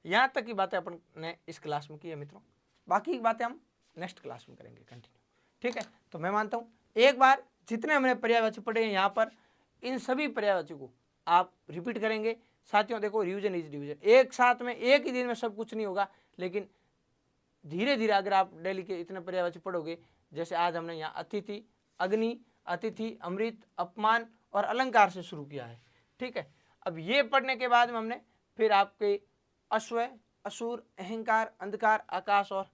यहां तक की बातें अपन ने इस क्लास में की है मित्रों, बाकी की बातें हम नेक्स्ट क्लास में करेंगे कंटिन्यू। ठीक है, तो मैं मानता हूं एक बार जितने हमने पर्यायवाची पढ़े हैं यहाँ पर, इन सभी पर्यायवाची को आप रिपीट करेंगे। साथियों देखो, रिवीजन इज डिवीजन। एक साथ में एक ही दिन में सब कुछ नहीं होगा, लेकिन धीरे धीरे अगर आप डेली के इतने पर्यायवाची पढ़ोगे, जैसे आज हमने यहाँ अतिथि, अग्नि, अतिथि, अमृत, अपमान और अलंकार से शुरू किया है। ठीक है, अब ये पढ़ने के बाद में हमने फिर आपके अश्व, असुर, अहंकार, अंधकार, आकाश और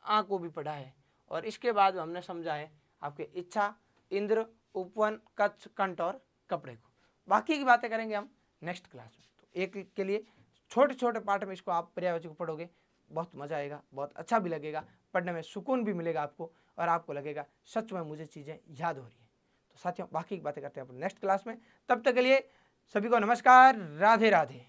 आँख को भी पढ़ा है। और इसके बाद हमने समझा है आपके इच्छा, इंद्र, उपवन, कच्छ, कंठ और कपड़े को। बाकी की बातें करेंगे हम नेक्स्ट क्लास में। तो एक के लिए छोटे छोटे पार्ट में इसको आप पर्यायवाची को पढ़ोगे, बहुत मजा आएगा, बहुत अच्छा भी लगेगा, पढ़ने में सुकून भी मिलेगा आपको, और आपको लगेगा सच में मुझे चीज़ें याद हो रही हैं। तो साथियों बाकी की बातें करते हैं अपन नेक्स्ट क्लास में। तब तक के लिए सभी को नमस्कार, राधे राधे।